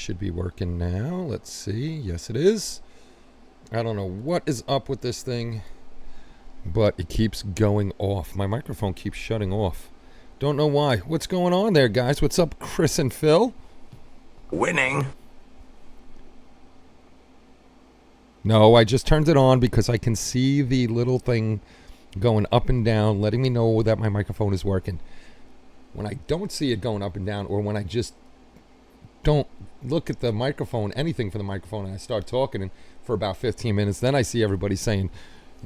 should be working now. Let's see. Yes, it is. I don't know what is up with this thing, but it keeps going off. My microphone keeps shutting off. Don't know why. What's going on there, guys? What's up, Chris and Phil? Winning. No, I just turned it on because I can see the little thing going up and down, letting me know that my microphone is working. When I don't see it going up and down, or when I just don't look at the microphone, anything for the microphone, and I start talking for about 15 minutes, then I see everybody saying,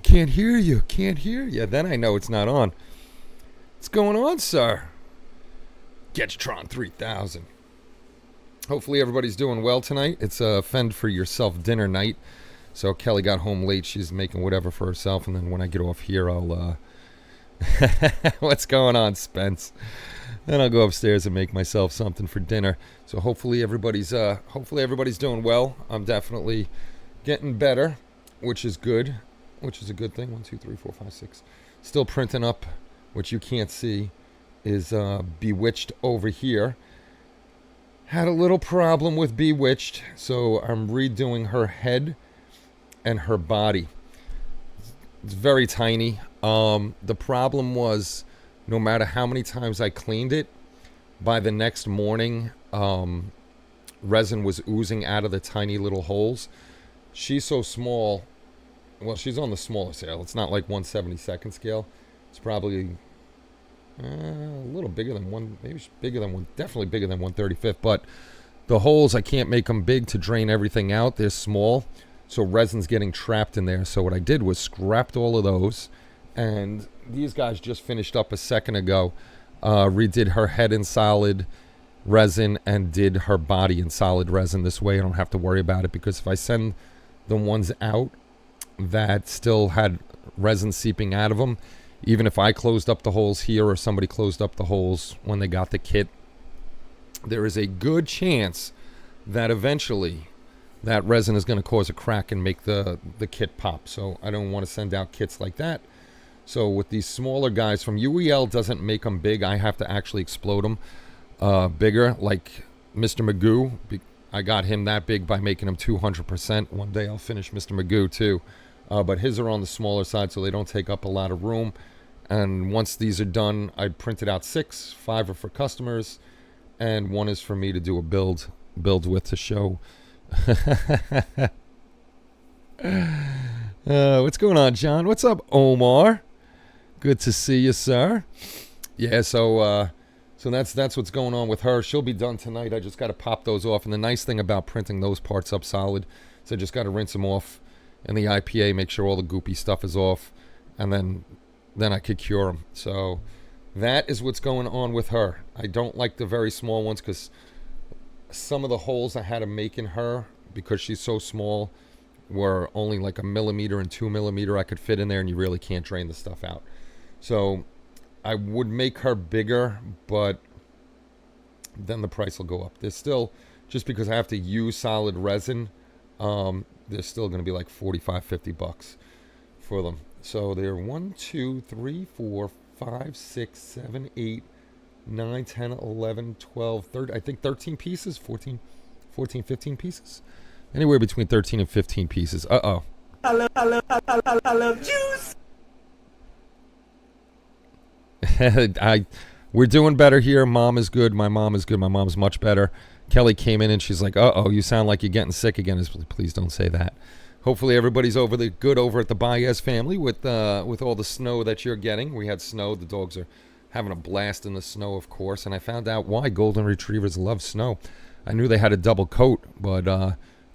can't hear you, can't hear you. Then I know it's not on. What's going on, sir? Getchtron 3000. Hopefully everybody's doing well tonight. It's a fend for yourself dinner night. So Kelly got home late. She's making whatever for herself. And then when I get off here, I'll... What's going on, Spence? Then I'll go upstairs and make myself something for dinner. So hopefully everybody's doing well. I'm definitely getting better, which is good. Which is a good thing. 1, 2, 3, 4, 5, 6. Still printing up, which you can't see, is Bewitched over here. Had a little problem with Bewitched, so I'm redoing her head and her body. It's very tiny. The problem was, no matter how many times I cleaned it, by the next morning, resin was oozing out of the tiny little holes. She's so small. Well, she's on the smaller scale. It's not like 1/72nd scale. It's probably a little bigger than one. Maybe it's bigger than one. Definitely bigger than 1/35th. But the holes, I can't make them big to drain everything out. They're small. So resin's getting trapped in there. So what I did was scrapped all of those. And these guys just finished up a second ago. Redid her head in solid resin and did her body in solid resin. This way I don't have to worry about it. Because if I send the ones out that still had resin seeping out of them, even if I closed up the holes here or somebody closed up the holes when they got the kit, there is a good chance that eventually that resin is going to cause a crack and make the kit pop. So I don't want to send out kits like that. So with these smaller guys from UEL, doesn't make them big. I have to actually explode them bigger, like Mr. Magoo. I got him that big by making him 200%. One day I'll finish Mr. Magoo too. But his are on the smaller side, so they don't take up a lot of room. And once these are done, I printed out 6. 5 are for customers, and 1 is for me to do a build with to show. What's going on, John? What's up, Omar? Good to see you, sir. Yeah, so that's what's going on with her. She'll be done tonight. I just got to pop those off. And the nice thing about printing those parts up solid is I just got to rinse them off in the IPA, make sure all the goopy stuff is off, and then I could cure them. So that is what's going on with her. I don't like the very small ones because some of the holes I had to make in her, because she's so small, were only like 1 millimeter and 2 millimeter I could fit in there, and you really can't drain the stuff out. So I would make her bigger, but then the price will go up. There's still, just because I have to use solid resin, there's still going to be like $45-50 for them. So they're 1, 2, 3, 4, 5, 6, 7, 8, 9, 10, 11, 12, 13, I think 13 pieces, 14, 15 pieces. Anywhere between 13 and 15 pieces. Uh-oh. I love juice. We're doing better here. Mom is good. My mom is good. My mom's much better. Kelly came in and she's like, uh-oh, you sound like you're getting sick again. Please don't say that. Hopefully everybody's good over at the Baez family with all the snow that you're getting. We had snow. The dogs are having a blast in the snow, of course. And I found out why golden retrievers love snow. I knew they had a double coat, but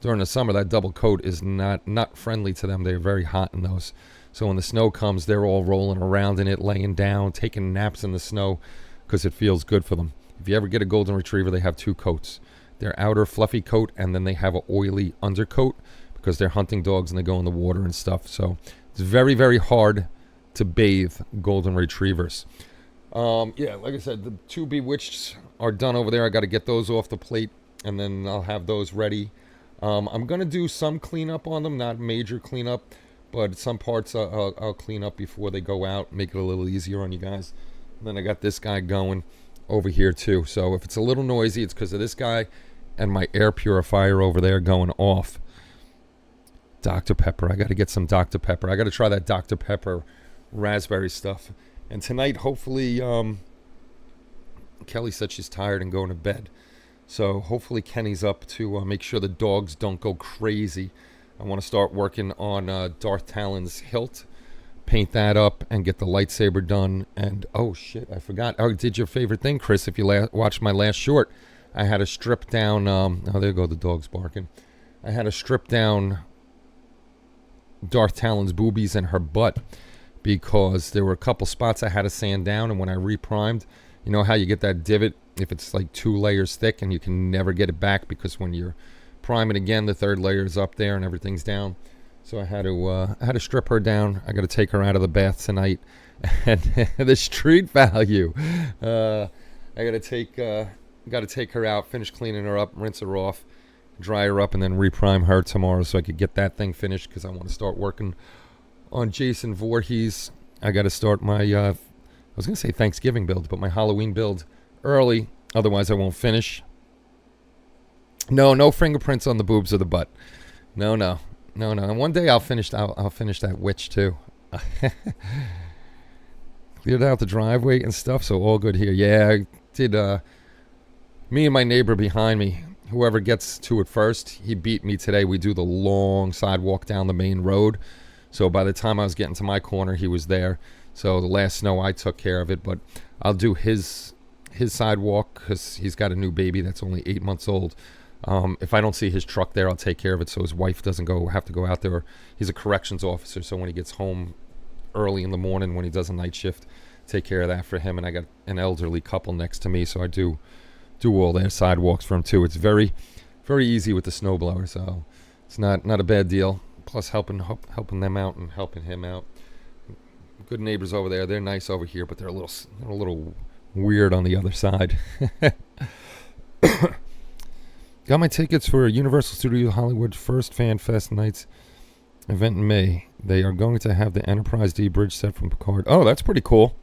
during the summer, that double coat is not friendly to them. They're very hot in those. So when the snow comes, they're all rolling around in it, laying down, taking naps in the snow because it feels good for them. If you ever get a golden retriever, they have 2 coats. Their outer fluffy coat, and then they have an oily undercoat because they're hunting dogs and they go in the water and stuff. So it's very, very hard to bathe golden retrievers. Yeah, like I said, the 2 Bewitched are done over there. I got to get those off the plate, and then I'll have those ready. I'm going to do some cleanup on them, not major cleanup, but some parts I'll clean up before they go out, make it a little easier on you guys. And then I got this guy going over here too. So if it's a little noisy, it's because of this guy and my air purifier over there going off. Dr. Pepper. I got to get some Dr. Pepper. I got to try that Dr. Pepper raspberry stuff. And tonight, hopefully, Kelly said she's tired and going to bed. So hopefully Kenny's up to make sure the dogs don't go crazy. I want to start working on Darth Talon's hilt, paint that up, and get the lightsaber done. And, oh, shit, I forgot. I did your favorite thing, Chris, if you watched my last short. I had to strip down, oh, there go the dogs barking. I had to strip down Darth Talon's boobies and her butt because there were a couple spots I had to sand down, and when I reprimed, you know how you get that divot if it's like 2 layers thick and you can never get it back because when you're priming again, the 3rd layer is up there and everything's down. So I had to strip her down. I got to take her out of the bath tonight, and the street value. I got to take her out, finish cleaning her up, rinse her off, dry her up, and then reprime her tomorrow so I could get that thing finished because I want to start working on Jason Voorhees. I got to start my, I was going to say Thanksgiving build, but my Halloween build early. Otherwise, I won't finish. No fingerprints on the boobs or the butt. No. And one day I'll finish that witch too. Cleared out the driveway and stuff, so all good here. Yeah, I did. Me and my neighbor behind me, whoever gets to it first, he beat me today. We do the long sidewalk down the main road. So by the time I was getting to my corner, he was there. So the last snow I took care of it, but I'll do his sidewalk because he's got a new baby that's only 8 months old. If I don't see his truck there, I'll take care of it so his wife doesn't have to go out there. He's a corrections officer, so when he gets home early in the morning when he does a night shift, take care of that for him. And I got an elderly couple next to me, so I do all their sidewalks for him too. It's very, very easy with the snowblower, so it's not a bad deal. Plus helping them out and helping him out. Good neighbors over there. They're nice over here, but they're a little weird on the other side. Got my tickets for Universal Studios Hollywood First Fan Fest Nights event in May. They are going to have the Enterprise D bridge set from Picard. Oh, that's pretty cool.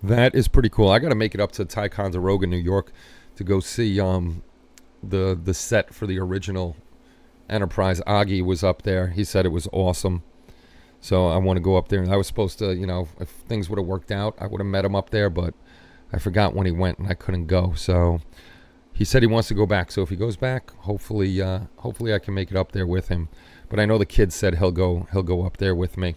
That is pretty cool. I got to make it up to Ticonderoga, New York, to go see the set for the original Enterprise. Augie was up there. He said it was awesome. So I want to go up there. And I was supposed to, if things would have worked out, I would have met him up there, but I forgot when he went and I couldn't go. So he said he wants to go back. So if he goes back, hopefully I can make it up there with him. But I know the kid said he'll go up there with me.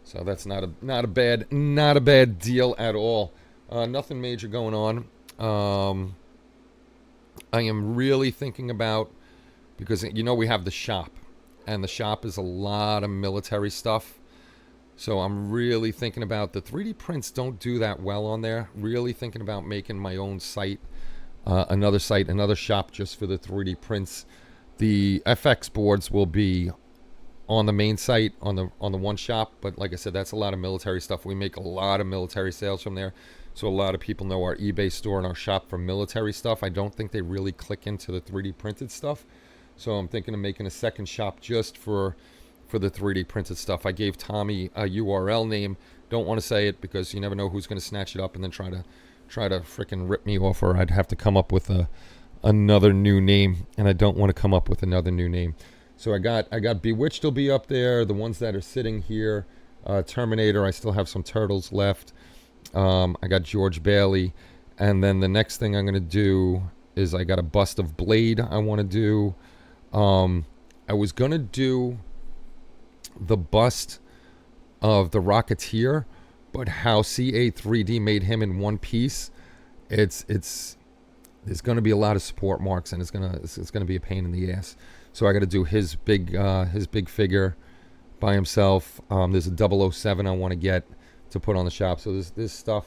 So that's not a bad deal at all. Nothing major going on. I am really thinking about, because we have the shop, and the shop is a lot of military stuff. So I'm really thinking about, the 3D prints don't do that well on there. Really thinking about making my own site, another shop just for the 3D prints. The FX boards will be on the main site, on the one shop, but like I said, that's a lot of military stuff. We make a lot of military sales from there, so a lot of people know our eBay store and our shop for military stuff. I don't think they really click into the 3D printed stuff, so I'm thinking of making a second shop just for the 3D printed stuff. I gave Tommy a URL name. Don't want to say it because you never know who's going to snatch it up and then try to freaking rip me off, or I'd have to come up with another new name, and I don't want to come up with another new name. So I got Bewitched will be up there. The ones that are sitting here, Terminator. I still have some turtles left. I got George Bailey, and then the next thing I'm gonna do is I got a bust of Blade. I want to do. I was gonna do the bust of the Rocketeer, but how CA3D made him in one piece, it's there's gonna be a lot of support marks, and it's gonna be a pain in the ass. So I got to do his big figure by himself. There's a 007 I want to get to put on the shop. So there's stuff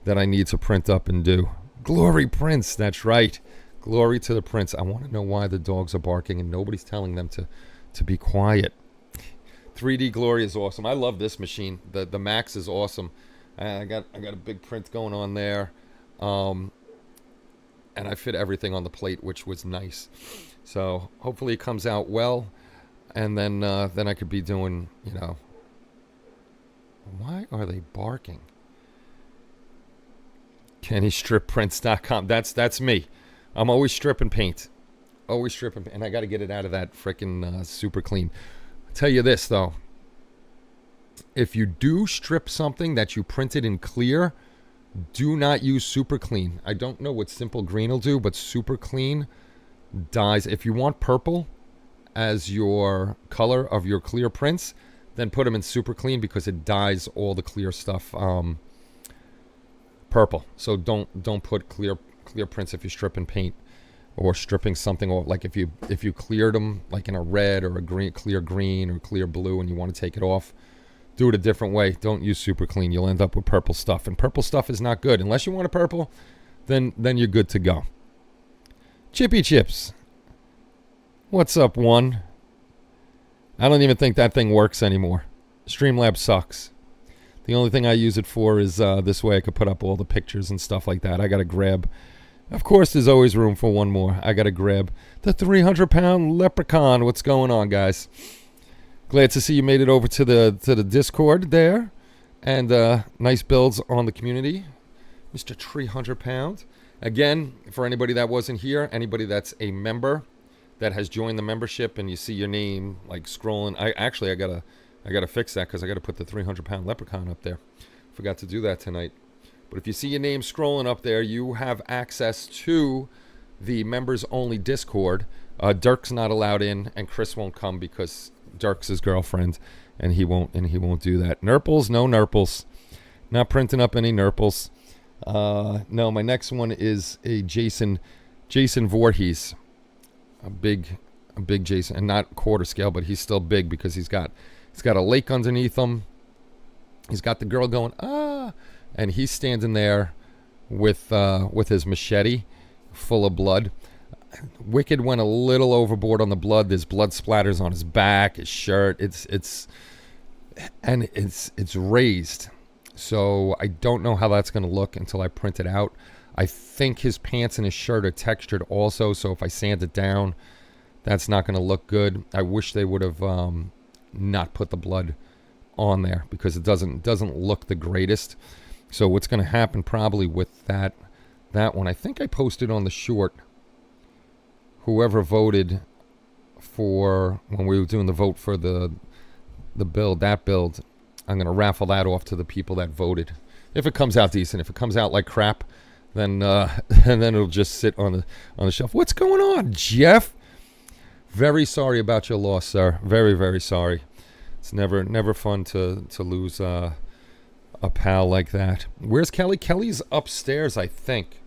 that I need to print up and do. Glory prints, that's right. Glory to the prints. I want to know why the dogs are barking and nobody's telling them to be quiet. 3D Glory is awesome. I love this machine. The Max is awesome. I got a big print going on there. And I fit everything on the plate, which was nice. So hopefully it comes out well, and then I could be doing, Why are they barking? KennyStripPrints.com. That's me. I'm always stripping paint. Always stripping, and I got to get it out of that frickin' super clean. I'll tell you this, though. If you do strip something that you printed in clear, do not use super clean. I don't know what simple green will do, but super clean dyes. If you want purple as your color of your clear prints, then put them in super clean because it dyes all the clear stuff purple. So don't put clear prints if you're stripping paint or stripping something, or like if you cleared them like in a red or a clear green or clear blue and you want to take it off, do it a different way. Don't use super clean. You'll end up with purple stuff, and purple stuff is not good. Unless you want a purple, then you're good to go. Chippy Chips. What's up, one? I don't even think that thing works anymore. Streamlabs sucks. The only thing I use it for is this way I could put up all the pictures and stuff like that. I got to grab. Of course, there's always room for one more. I got to grab the 300-pound leprechaun. What's going on, guys? Glad to see you made it over to the Discord there. And nice builds on the community. Mr. 300-pound. Again, for anybody that wasn't here, anybody that's a member that has joined the membership and you see your name like scrolling. I gotta fix that because I gotta put the 300-pound leprechaun up there. Forgot to do that tonight. But if you see your name scrolling up there, you have access to the members only Discord. Dirk's not allowed in, and Chris won't come because Dirk's his girlfriend, and he won't do that. Nurples, no Nurples. Not printing up any Nurples. No, my next one is a Jason Voorhees. A big Jason, and not quarter scale, but he's still big because he's got a lake underneath him. He's got the girl going, and he's standing there with his machete full of blood. Wicked went a little overboard on the blood. There's blood splatters on his back, his shirt. It's raised. So I don't know how that's going to look until I print it out. I think his pants and his shirt are textured also, so if I sand it down, that's not going to look good. I wish they would have not put the blood on there because it doesn't look the greatest. So what's going to happen probably with that one, I think I posted on the short, whoever voted for, when we were doing the vote for the build, I'm going to raffle that off to the people that voted. If it comes out decent. If it comes out like crap, then and then it'll just sit on the shelf. What's going on, Jeff? Very sorry about your loss, sir. Very, very sorry. It's never fun to lose a pal like that. Where's Kelly? Kelly's upstairs, I think.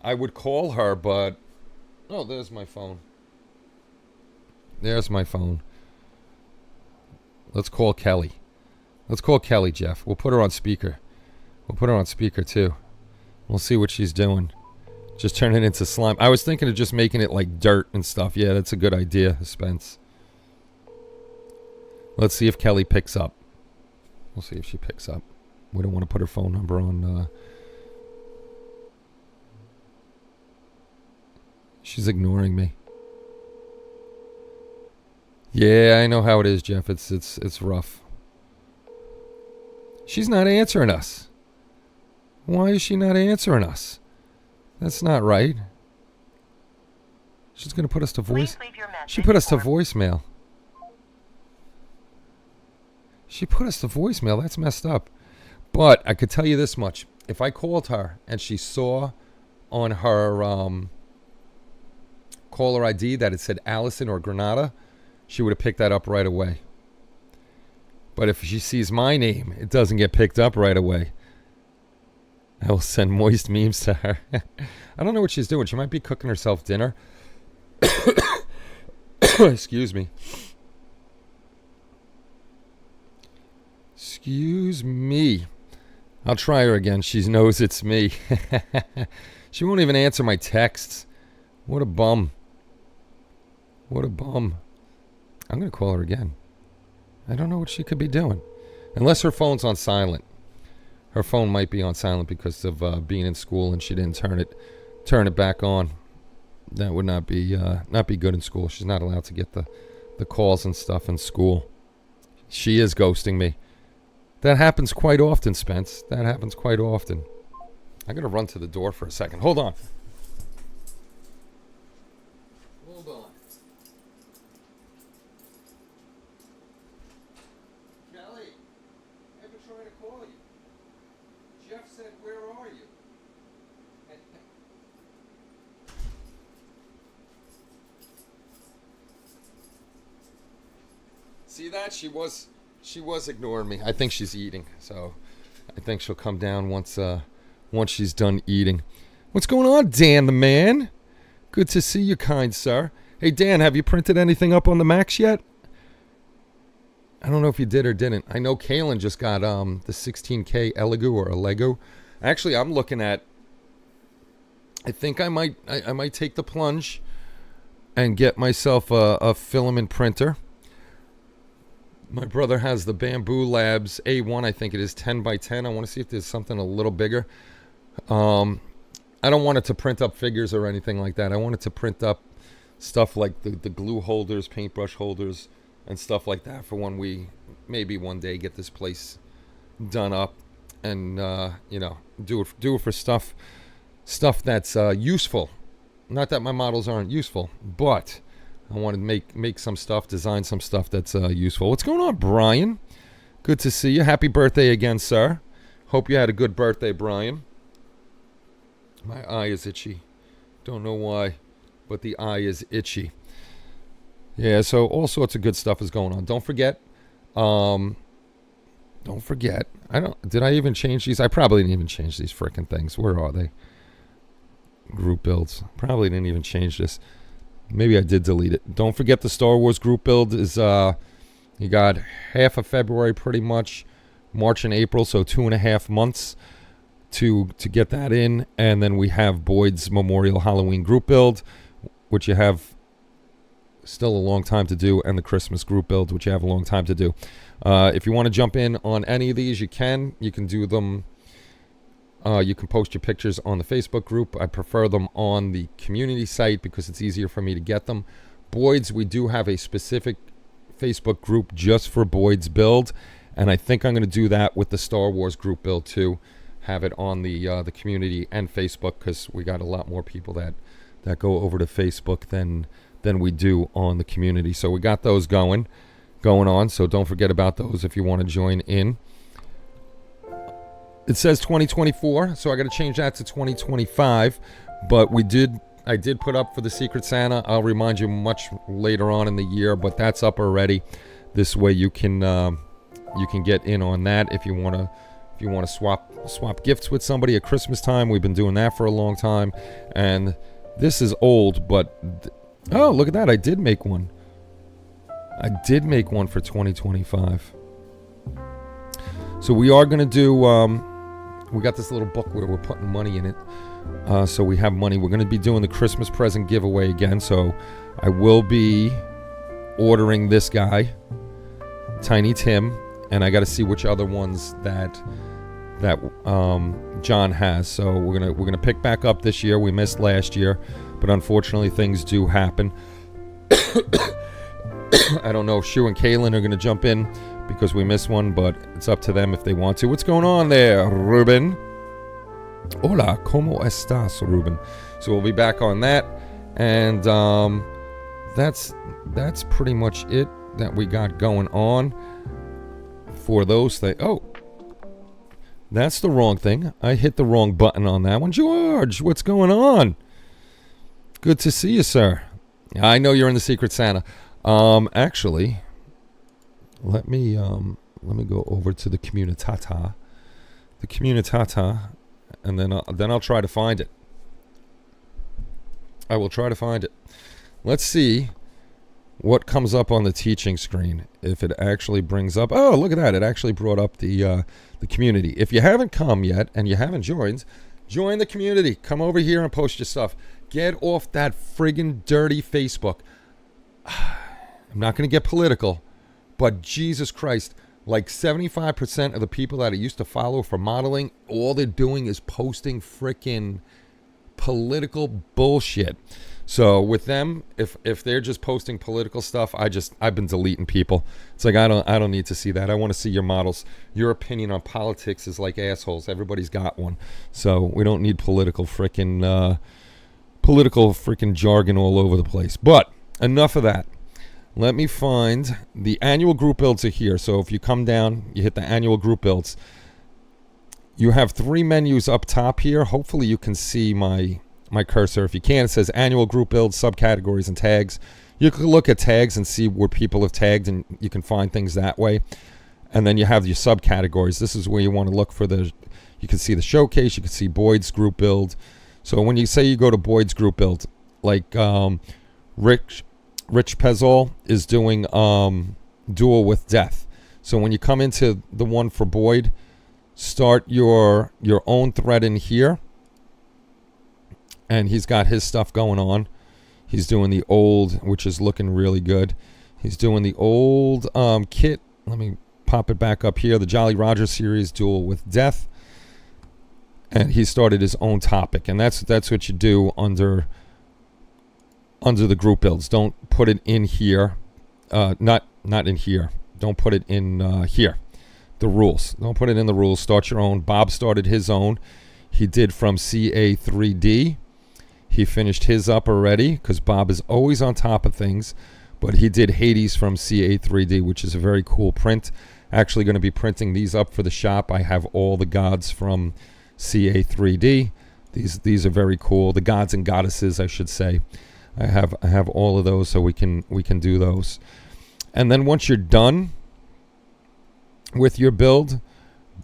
I would call her, but oh, there's my phone. There's my phone. Let's call Kelly. Let's call Kelly, Jeff. We'll put her on speaker. We'll put her on speaker too. We'll see what she's doing. Just turn it into slime. I was thinking of just making it like dirt and stuff. Yeah, that's a good idea, Spence. Let's see if Kelly picks up. We'll see if she picks up. We don't want to put her phone number on. She's ignoring me. Yeah, I know how it is, Jeff. It's rough. She's not answering us. Why is she not answering us? That's not right. She's going to put us to voice. She put us to voicemail. She put us to voicemail. That's messed up. But I could tell you this much. If I called her and she saw on her caller ID that it said Allison or Granada, she would have picked that up right away. But if she sees my name, it doesn't get picked up right away. I will send moist memes to her. I don't know what she's doing. She might be cooking herself dinner. Excuse me. Excuse me. I'll try her again. She knows it's me. She won't even answer my texts. What a bum. What a bum. I'm going to call her again. I don't know what she could be doing. Unless her phone's on silent. Her phone might be on silent because of being in school and she didn't turn it back on. That would not be good in school. She's not allowed to get the calls and stuff in school. She is ghosting me. That happens quite often, Spence. That happens quite often. I'm going to run to the door for a second. Hold on. See that? She was ignoring me. I think she's eating, so I think she'll come down once she's done eating. What's going on, Dan the man? Good to see you, kind sir. Hey, Dan, have you printed anything up on the Macs yet? I don't know if you did or didn't. I know Kaylin just got the 16K Elegoo or Elegoo. Actually, I'm looking at. I think I might take the plunge and get myself a filament printer. My brother has the Bamboo Labs A1. I think it is 10 by 10. I want to see if there's something a little bigger. I don't want it to print up figures or anything like that. I want it to print up stuff like the glue holders, paintbrush holders, and stuff like that for when we maybe one day get this place done up and do it for stuff that's useful. Not that my models aren't useful, but I want to make some stuff, design some stuff that's useful. What's going on, Brian? Good to see you. Happy birthday again, sir. Hope you had a good birthday, Brian. My eye is itchy. Don't know why, but the eye is itchy. Yeah, so all sorts of good stuff is going on. Don't forget. Did I even change these? I probably didn't even change these frickin' things. Where are they? Group builds. Probably didn't even change this. Maybe I did delete it. Don't forget the Star Wars group build is you got half of February pretty much, March and April, so 2.5 months to get that in. And then we have Boyd's Memorial Halloween group build, which you have still a long time to do, and the Christmas group build, which you have a long time to do. If you want to jump in on any of these, you can do them. You can post your pictures on the Facebook group. I prefer them on the community site because it's easier for me to get them. Boyd's, we do have a specific Facebook group just for Boyd's build, and I think I'm going to do that with the Star Wars group build too. Have it on the community and Facebook because we got a lot more people that go over to Facebook than we do on the community. So we got those going on. So don't forget about those if you want to join in. It says 2024, so I got to change that to 2025. But I did put up for the Secret Santa. I'll remind you much later on in the year, but that's up already. This way you can get in on that if you want to swap gifts with somebody at Christmas time. We've been doing that for a long time, and this is old, but oh, look at that! I did make one. I did make one for 2025. So we are going to do. We got this little book where we're putting money in it. So we have money. We're going to be doing the Christmas present giveaway again. So I will be ordering this guy, Tiny Tim, and I got to see which other ones that John has. So we're gonna pick back up this year. We missed last year, but unfortunately things do happen. I don't know if Shu and Kaylin are gonna jump in because we missed one, but it's up to them if they want to. What's going on there, Ruben? Hola, ¿cómo estás, Ruben? So we'll be back on that, and that's pretty much it that we got going on for those things. Oh, that's the wrong thing. I hit the wrong button on that one. George, what's going on? Good to see you, sir. I know you're in the Secret Santa. Actually, let me go over to the Communitata. The Communitata, and then I'll try to find it. I will try to find it. Let's see what comes up on the teaching screen. If it actually brings up, oh, look at that! It actually brought up the community. If you haven't come yet and you haven't joined, join the community. Come over here and post your stuff. Get off that friggin' dirty Facebook. I'm not going to get political, but Jesus Christ, like 75% of the people that I used to follow for modeling, all they're doing is posting frickin' political bullshit. So with them, if they're just posting political stuff, I've been deleting people. It's like I don't need to see that. I want to see your models. Your opinion on politics is like assholes. Everybody's got one. So we don't need political frickin' jargon all over the place. But enough of that. Let me find the annual group builds are here. So if you come down, you hit the annual group builds. You have 3 menus up top here. Hopefully you can see my my cursor. If you can, it says annual group builds, subcategories, and tags. You can look at tags and see where people have tagged, and you can find things that way. And then you have your subcategories. This is where you want to look for you can see the showcase, you can see Boyd's group build. So when you say you go to Boyd's group build, like Rich Pezol is doing Duel with Death. So when you come into the one for Boyd, start your own thread in here. And he's got his stuff going on. He's doing the old, which is looking really good. He's doing the old kit. Let me pop it back up here. The Jolly Roger series, Duel with Death. And he started his own topic. And that's what you do under the group builds. Don't put it in here. Not in here. Don't put it in here. The rules. Don't put it in the rules. Start your own. Bob started his own. He did from CA3D. He finished his up already because Bob is always on top of things. But he did Hades from CA3D, which is a very cool print. Actually going to be printing these up for the shop. I have all the gods from CA3D. These are very cool. The gods and goddesses, I should say. I have all of those, so we can do those. And then once you're done with your build,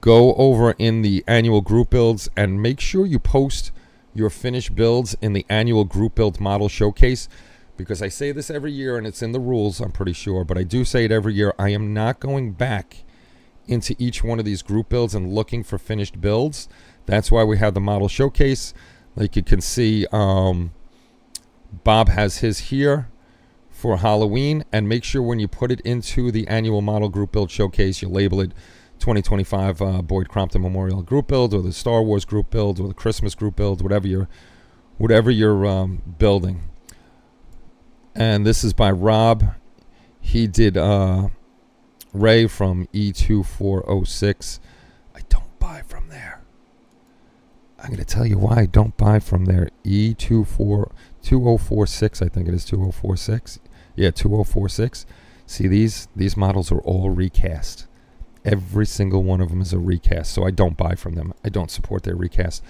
go over in the annual group builds and make sure you post your finished builds in the annual group build model showcase, because I say this every year and it's in the rules, I'm pretty sure, but I do say it every year. I am not going back into each one of these group builds and looking for finished builds. That's why we have the model showcase. Like you can see, Bob has his here for Halloween, and make sure when you put it into the annual model group build showcase, you label it 2025 Boyd Crompton Memorial Group Build, or the Star Wars Group Build, or the Christmas Group Build, whatever you're building. And this is by Rob. He did Ray from E2406. I don't buy from there. I'm going to tell you why I don't buy from there. E2046, I think it is 2046. Yeah, 2046. See, these models are all recast. Every single one of them is a recast, so I don't buy from them. I don't support their recast.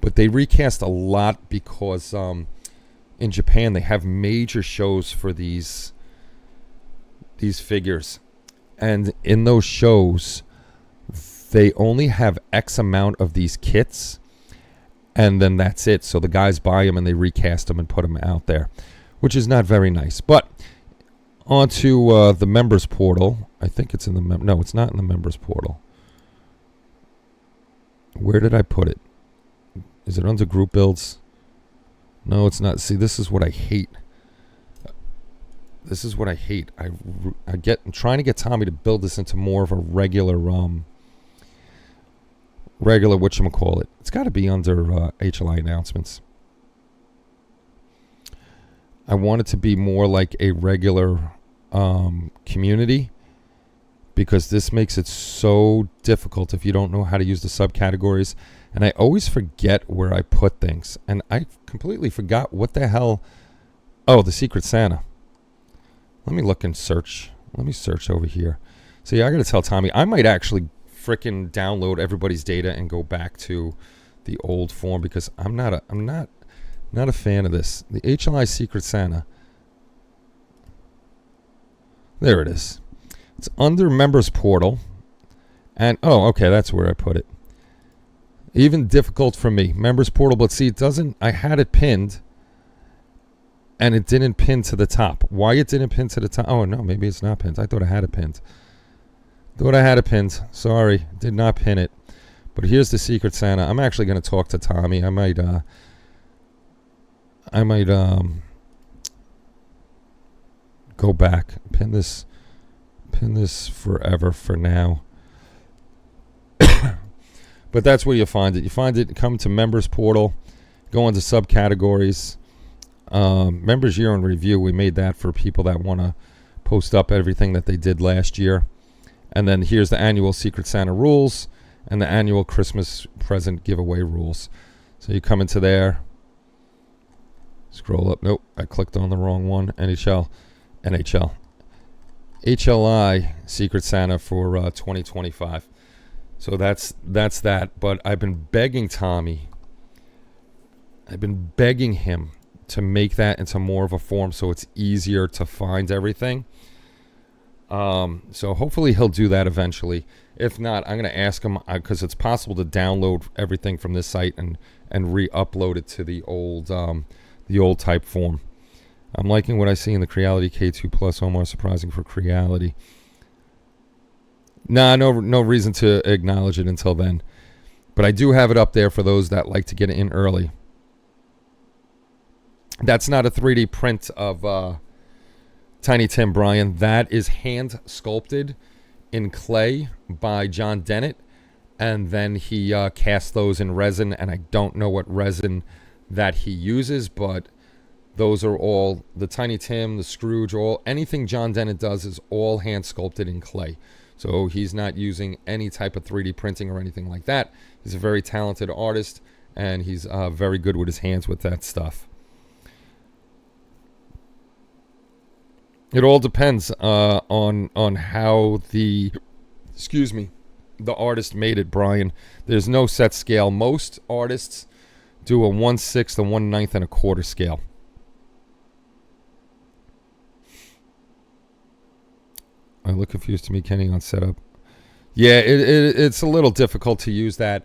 But they recast a lot because in Japan they have major shows for these figures. And in those shows, they only have X amount of these kits, and then that's it. So the guys buy them and they recast them and put them out there, which is not very nice. But onto the members portal. I think it's in the no, it's not in the members portal. Where did I put it? Is it under group builds? No, it's not. See, this is what I hate. This is what I hate. I'm trying to get Tommy to build this into more of a regular whatchamacallit. It's got to be under HLI announcements. I want it to be more like a regular community, because this makes it so difficult if you don't know how to use the subcategories. And I always forget where I put things. And I completely forgot what the hell. Oh, the Secret Santa. Let me look and search. Let me search over here. See, I got to tell Tommy, I might actually frickin' download everybody's data and go back to the old form, because I'm not a fan of this. The HLI Secret Santa. There it is. It's under members portal. And oh, okay, that's where I put it. Even difficult for me. Members portal, but see, it doesn't. I had it pinned, and it didn't pin to the top. Why it didn't pin to the top? Oh no, maybe it's not pinned. I thought I had it pinned. Sorry, did not pin it. But here's the Secret Santa. I'm actually going to talk to Tommy. I might go back, pin this forever for now. But that's where you find it. You find it, come to members portal, go into subcategories. Members year in review, we made that for people that want to post up everything that they did last year. And then here's the annual Secret Santa rules and the annual Christmas present giveaway rules. So you come into there, scroll up. Nope, I clicked on the wrong one. HLI Secret Santa for 2025. So that's that. But I've been begging Tommy I've been begging him to make that into more of a form so it's easier to find everything. So hopefully he'll do that eventually. If not, I'm going to ask him, because it's possible to download everything from this site and re-upload it to the old type form. I'm liking what I see in the Creality K2 Plus. Almost surprising for Creality. Nah, no reason to acknowledge it until then. But I do have it up there for those that like to get it in early. That's not a 3D print of Tiny Tim, Brian. That is hand sculpted in clay by John Dennett, and then he cast those in resin, and I don't know what resin that he uses, but those are all the Tiny Tim, the Scrooge, anything John Dennett does is all hand sculpted in clay. So he's not using any type of 3D printing or anything like that. He's a very talented artist, and he's very good with his hands with that stuff. It all depends on how the artist made it, Brian. There's no set scale. Most artists do a 1/6, a 1/9, and a quarter scale. I look confused to me, Kenny, on setup. Yeah, it's a little difficult to use that.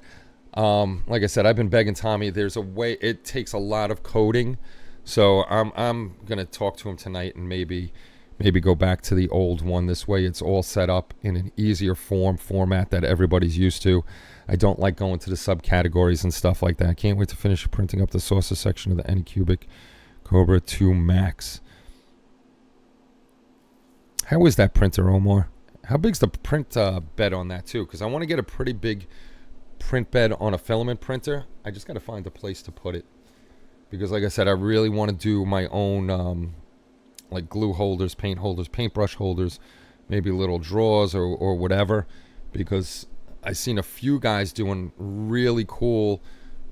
Like I said, I've been begging Tommy. There's a way. It takes a lot of coding, so I'm gonna talk to him tonight and maybe go back to the old one. This way it's all set up in an easier format that everybody's used to. I don't like going to the subcategories and stuff like that. I can't wait to finish printing up the saucer section of the Anycubic Cobra 2 Max. How is that printer, Omar? How big's the print bed on that too? Because I want to get a pretty big print bed on a filament printer. I just got to find a place to put it. Because like I said, I really want to do my own like glue holders, paintbrush holders, maybe little drawers or whatever, because I've seen a few guys doing really cool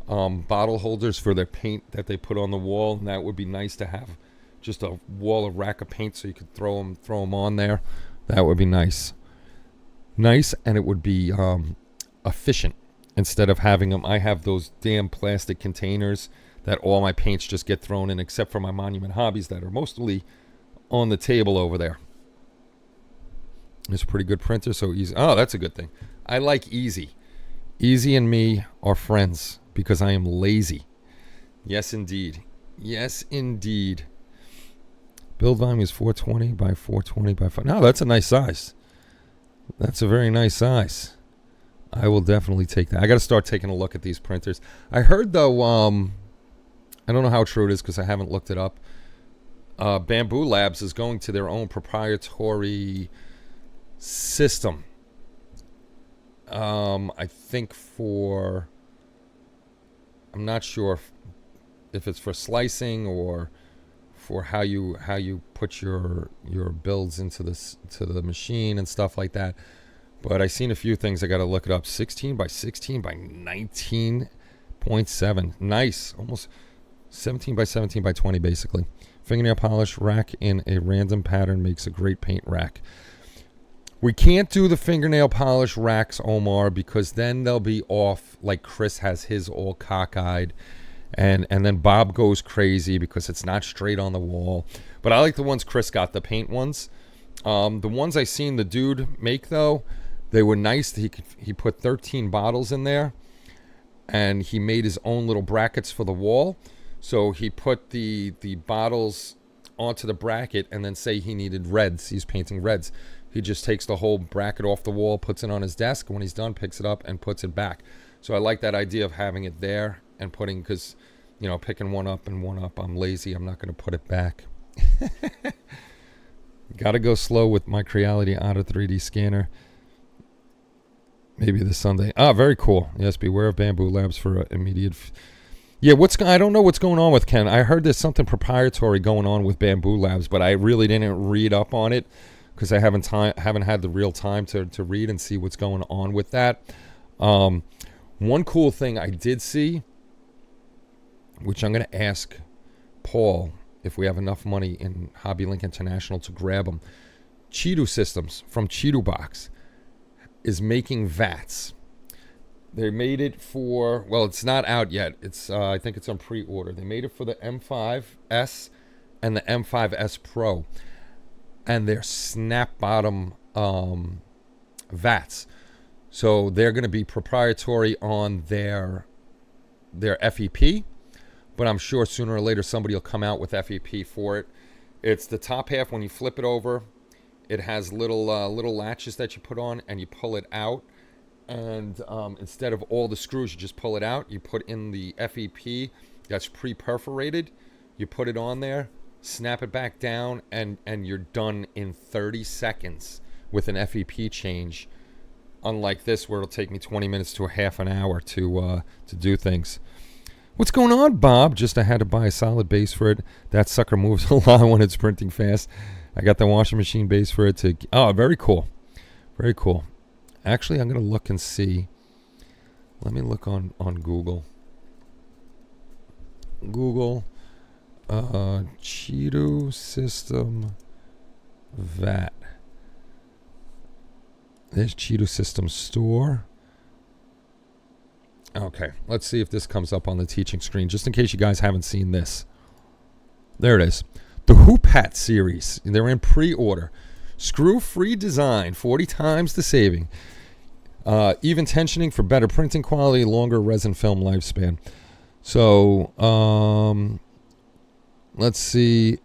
bottle holders for their paint that they put on the wall, and that would be nice to have just a wall of rack of paint so you could throw them on there. That would be nice, and it would be efficient instead of having them. I have those damn plastic containers that all my paints just get thrown in, except for my Monument Hobbies that are mostly on the table over there. It's a pretty good printer, so easy. Oh, that's a good thing. I like easy. Easy and me are friends because I am lazy. Yes, indeed. Yes, indeed. Build volume is 420 by 420 by 5. No, that's a nice size. That's a very nice size. I will definitely take that. I got to start taking a look at these printers. I heard, though, I don't know how true it is because I haven't looked it up. Bamboo Labs is going to their own proprietary system. I think I'm not sure if it's for slicing or for how you put your builds into the machine and stuff like that. But I seen a few things. I got to look it up. 16 by 16 by 19.7. Nice. Almost 17 by 17 by 20 basically. Fingernail polish rack in a random pattern makes a great paint rack. We can't do the fingernail polish racks, Omar, because then they'll be off like Chris has his all cockeyed. And then Bob goes crazy because it's not straight on the wall. But I like the ones Chris got, the paint ones. The ones I seen the dude make, though, they were nice. He put 13 bottles in there. And he made his own little brackets for the wall. So he put the bottles onto the bracket and then say he needed reds. He's painting reds. He just takes the whole bracket off the wall, puts it on his desk. When he's done, picks it up and puts it back. So I like that idea of having it there and putting, because, you know, picking one up and one up, I'm lazy. I'm not going to put it back. Got to go slow with my Creality Auto 3D scanner. Maybe this Sunday. Ah, very cool. Yes, beware of Bamboo Labs for immediate... Yeah, I don't know what's going on with Ken. I heard there's something proprietary going on with Bamboo Labs, but I really didn't read up on it because I haven't had the real time to read and see what's going on with that. One cool thing I did see, which I'm going to ask Paul if we have enough money in Hobby Link International to grab them. Cheeto Systems from Cheeto Box is making vats. They made it for, well, it's not out yet. It's I think it's on pre-order. They made it for the M5S and the M5S Pro, and they're snap bottom vats. So they're going to be proprietary on their FEP, but I'm sure sooner or later somebody will come out with FEP for it. It's the top half. When you flip it over, it has little latches that you put on, and you pull it out. And instead of all the screws, you just pull it out. You put in the FEP that's pre-perforated. You put it on there, snap it back down, and you're done in 30 seconds with an FEP change. Unlike this, where it'll take me 20 minutes to a half an hour to do things. What's going on, Bob? Just I had to buy a solid base for it. That sucker moves a lot when it's printing fast. I got the washing machine base for it to... Oh, very cool. Very cool. Actually, I'm going to look and see. Let me look on Google. Google. Cheeto System VAT. There's Cheeto System Store. Okay, let's see if this comes up on the teaching screen, just in case you guys haven't seen this. There it is. The Hoop Hat series. They're in pre-order. Screw-free design, 40 times the saving. Even tensioning for better printing quality, longer resin film lifespan. So, let me see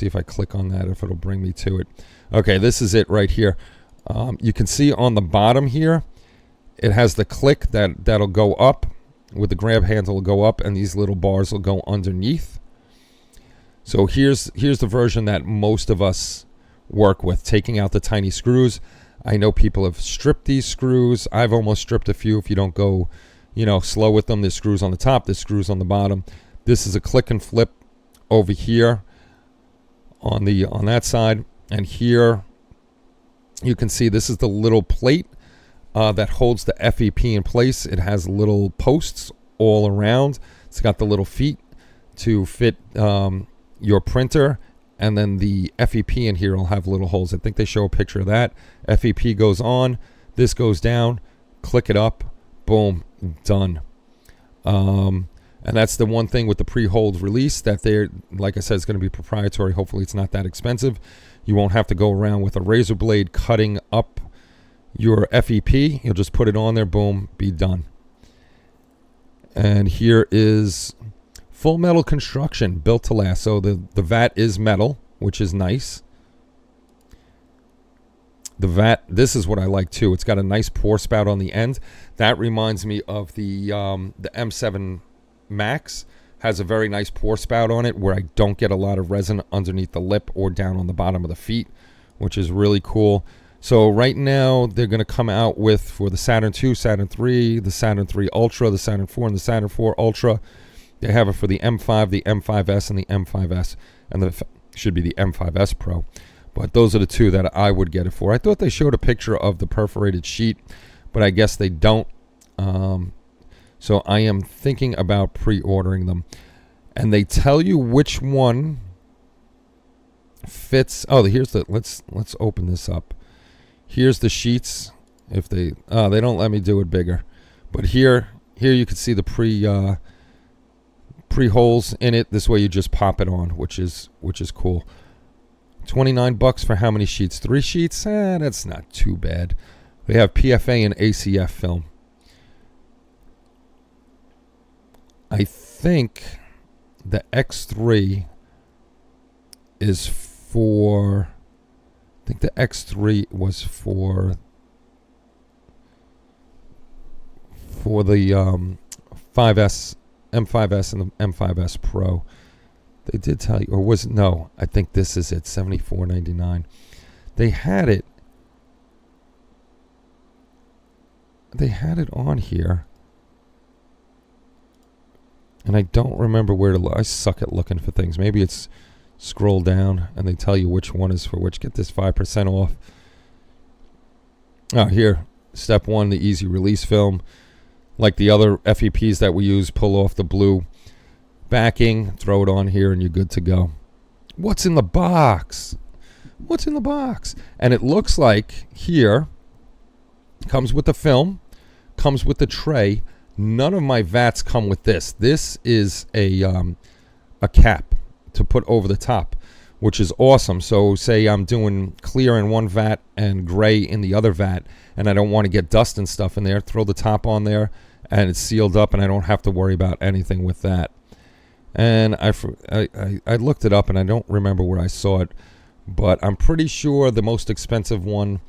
if I click on that, if it'll bring me to it. Okay, this is it right here. You can see on the bottom here, it has the click that'll go up, with the grab handle will go up, and these little bars will go underneath. So here's the version that most of us work with, taking out the tiny screws. I know people have stripped these screws. I've almost stripped a few if you don't go, slow with them. There's screws on the top, there's screws on the bottom. This is a click and flip over here on that side, and here you can see this is the little plate that holds the FEP in place. It has little posts all around. It's got the little feet to fit your printer, and then the FEP in here will have little holes. I think they show a picture of that. FEP goes on, this goes down, click it up, boom, done. And that's the one thing with the pre-hold release, that they're, like I said, it's going to be proprietary. Hopefully it's not that expensive. You won't have to go around with a razor blade cutting up your FEP. You'll just put it on there, boom, be done. And here is full metal construction, built to last. So the vat is metal, which is nice. The vat, this is what I like too. It's got a nice pour spout on the end. That reminds me of the M7 Max. Has a very nice pour spout on it, where I don't get a lot of resin underneath the lip or down on the bottom of the feet, which is really cool. So right now they're going to come out with, for the Saturn II, Saturn III, the Saturn III Ultra, the Saturn IV, and the Saturn IV Ultra. They have it for the M5, the M5S, and the M5S, and should be the M5S Pro. But those are the two that I would get it for. I thought they showed a picture of the perforated sheet, but I guess they don't. So I am thinking about pre-ordering them. And they tell you which one fits. Oh, here's the, let's open this up. Here's the sheets. If they don't let me do it bigger. But here you can see the pre holes in it. This way you just pop it on, which is cool. $29 for how many sheets? 3 sheets? That's not too bad. They have PFA and ACF film. I think the X3 is for... I think the X3 was for the 5S, M5S, and the M5S Pro. They did tell you, or was it? No, I think this is it, $74.99. They had it. They had it on here, and I don't remember where to look. I suck at looking for things. Maybe it's scroll down and they tell you which one is for which. Get this 5% off. Oh, here, step 1, the easy release film. Like the other FEPs that we use, pull off the blue backing, throw it on here, and you're good to go. What's in the box? What's in the box? And it looks like here, comes with the film, comes with the tray. None of my vats come with this. This is a cap to put over the top, which is awesome. So say I'm doing clear in one vat and gray in the other vat, and I don't want to get dust and stuff in there, throw the top on there, and it's sealed up, and I don't have to worry about anything with that. And I looked it up, and I don't remember where I saw it, but I'm pretty sure the most expensive one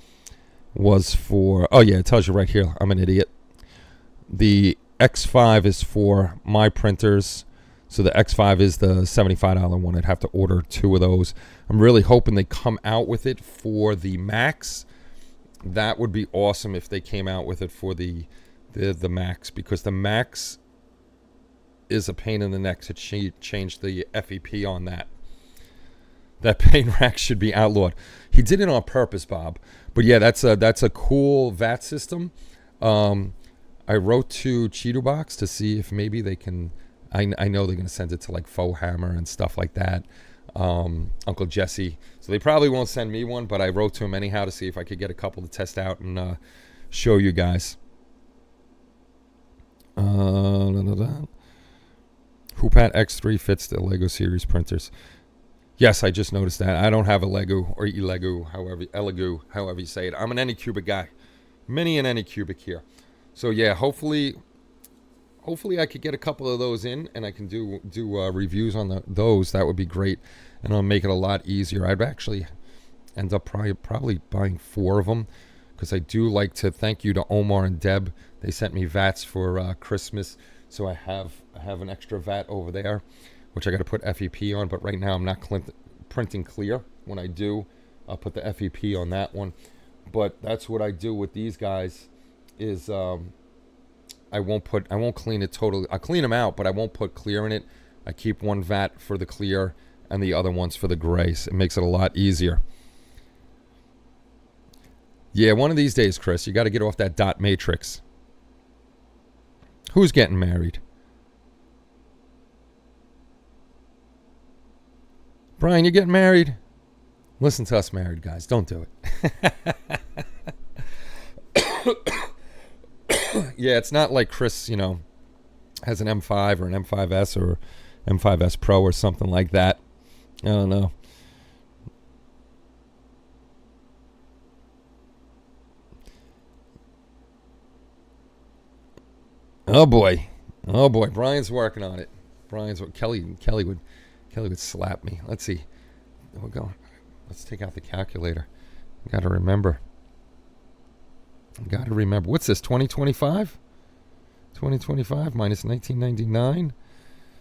was for, oh yeah, it tells you right here. I'm an idiot. The X5 is for my printers. So the X5 is the $75 one. I'd have to order 2 of those. I'm really hoping they come out with it for the Max. That would be awesome if they came out with it for the Max, because the Max is a pain in the neck to change the FEP on that. That paint rack should be outlawed. He did it on purpose, Bob. But yeah, that's a cool VAT system. I wrote to Cheeto Box to see if maybe they can. I know they're going to send it to like Faux Hammer and stuff like that. Uncle Jesse. So they probably won't send me one, but I wrote to him anyhow to see if I could get a couple to test out and show you guys. Hoopat X3 fits the Lego series printers. Yes, I just noticed that. I don't have a Lego or Elegu, however you say it. I'm an Anycubic guy. Mini and Anycubic here. So yeah, hopefully I could get a couple of those in, and I can do reviews on those. That would be great, and I'll make it a lot easier. I'd actually end up probably buying 4 of them, because I do like to thank you to Omar and Deb. They sent me vats for Christmas, so I have an extra vat over there, which I got to put FEP on. But right now I'm not printing clear. When I do, I'll put the FEP on that one. But that's what I do with these guys. Is I won't clean it totally. I'll clean them out, but I won't put clear in it. I keep one vat for the clear and the other ones for the gray. So it makes it a lot easier. Yeah, one of these days, Chris, you got to get off that dot matrix. Who's getting married? Brian, you getting married? Listen to us married guys. Don't do it. Yeah, it's not like Chris, has an M5 or an M5S or M5S Pro or something like that. I don't know. Oh boy, Brian's working on it. Kelly would slap me. Let's see. We'll go. Let's take out the calculator. Got to remember. What's this, 2025? 2025 minus 1999.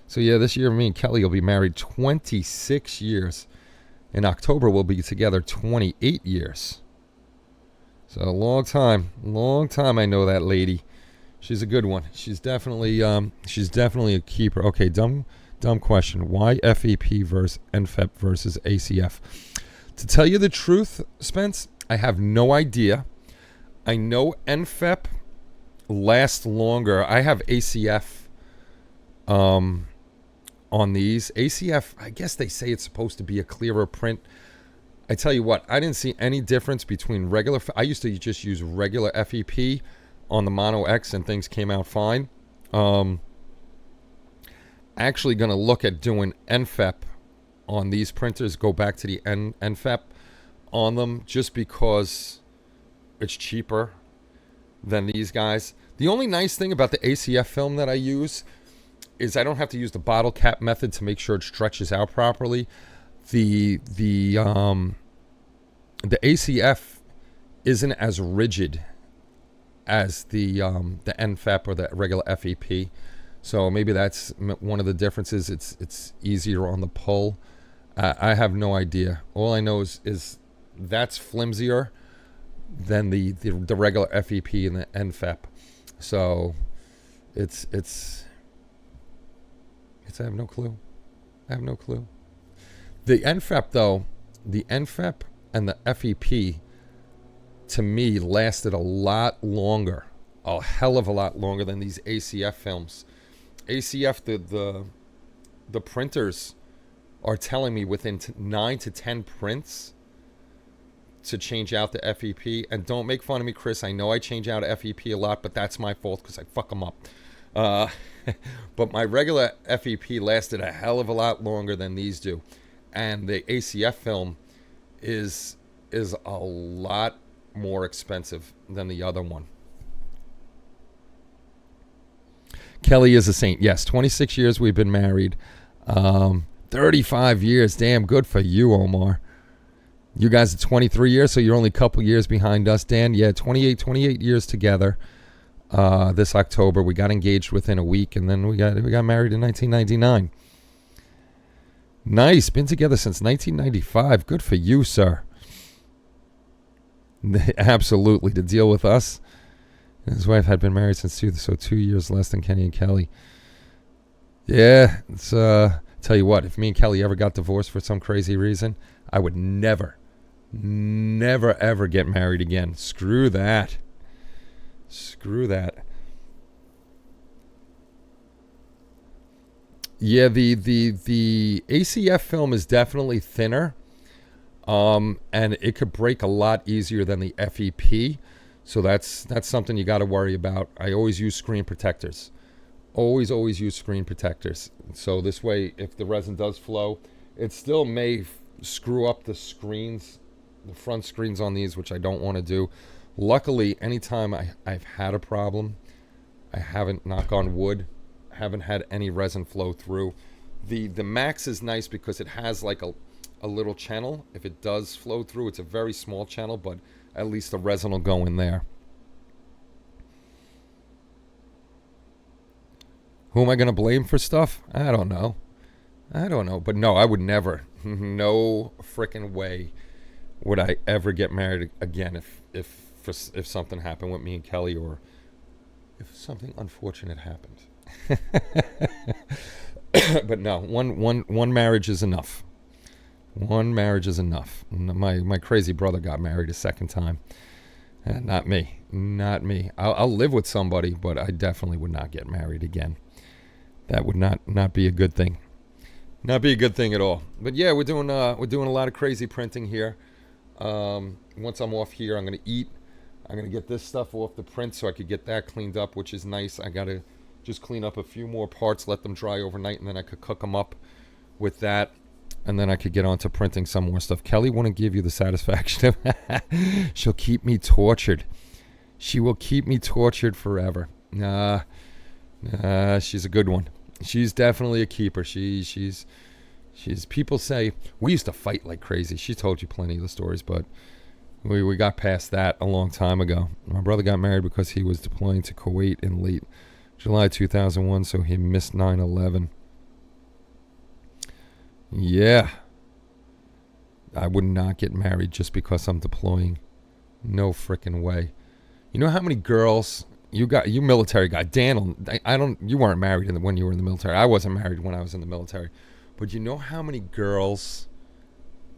So yeah, this year me and Kelly will be married 26 years. In October we'll be together 28 years. So a long time. I know that lady. She's a good one. She's definitely a keeper. Okay, dumb question. Why FEP versus NFEP versus ACF? To tell you the truth, Spence, I have no idea. I know NFEP lasts longer. I have ACF on these. ACF, I guess they say it's supposed to be a clearer print. I tell you what, I didn't see any difference between regular. I used to just use regular FEP on the Mono X and things came out fine. Actually going to look at doing NFEP on these printers. Go back to the NFEP on them just because it's cheaper than these guys. The only nice thing about the ACF film that I use is I don't have to use the bottle cap method to make sure it stretches out properly. The ACF isn't as rigid as the NFEP or the regular FEP. So maybe that's one of the differences. It's easier on the pull. I have no idea. All I know is that's flimsier than the regular FEP and the NFEP. So it's I have no clue. The NFEP though, the NFEP and the FEP to me lasted a lot longer, a hell of a lot longer than these ACF films. ACF, the printers are telling me within 9 to 10 prints, to change out the FEP. And don't make fun of me, Chris. I know I change out FEP a lot, but that's my fault because I fuck them up. But my regular FEP lasted a hell of a lot longer than these do. And the ACF film is a lot more expensive than the other one. Kelly is a saint. Yes, 26 years we've been married. 35 years. Damn, good for you, Omar. You guys are 23 years, so you're only a couple years behind us, Dan. Yeah, 28 years together. This October, we got engaged within a week, and then we got married in 1999. Nice. Been together since 1995. Good for you, sir. Absolutely. To deal with us. His wife had been married since 2 years less than Kenny and Kelly. Yeah, it's tell you what, if me and Kelly ever got divorced for some crazy reason, I would never ever get married again. Screw that. Yeah, the ACF film is definitely thinner, and it could break a lot easier than the FEP. So that's something you got to worry about. I always use screen protectors. Always use screen protectors. So this way, if the resin does flow, it still may screw up the screens, the front screens on these, which I don't want to do. Luckily, anytime I've had a problem, I haven't, knock on wood, haven't had any resin flow through. The Max is nice because it has like a little channel. If it does flow through, it's a very small channel, but at least the resin will go in there. Who am I going to blame for stuff? I don't know. But no, I would never. No frickin' way would I ever get married again if something happened with me and Kelly, or if something unfortunate happened. But no, one marriage is enough. One marriage is enough. My crazy brother got married a second time. Not me. I'll live with somebody, but I definitely would not get married again. That would not be a good thing. Not be a good thing at all. But yeah, we're doing a lot of crazy printing here. Once I'm off here, I'm gonna eat. I'm gonna get this stuff off the print so I could get that cleaned up, which is nice. I gotta just clean up a few more parts, let them dry overnight, and then I could cook them up with that. And then I could get on to printing some more stuff. Kelly wouldn't give you the satisfaction of she'll keep me tortured. She will keep me tortured forever. She's a good one. She's definitely a keeper. She's people say, we used to fight like crazy. She told you plenty of the stories, but we got past that a long time ago. My brother got married because he was deploying to Kuwait in late July 2001, so he missed 9/11. Yeah. I would not get married just because I'm deploying. No frickin' way. You know how many girls you military guy, Dan, you weren't married when you were in the military. I wasn't married when I was in the military. But you know how many girls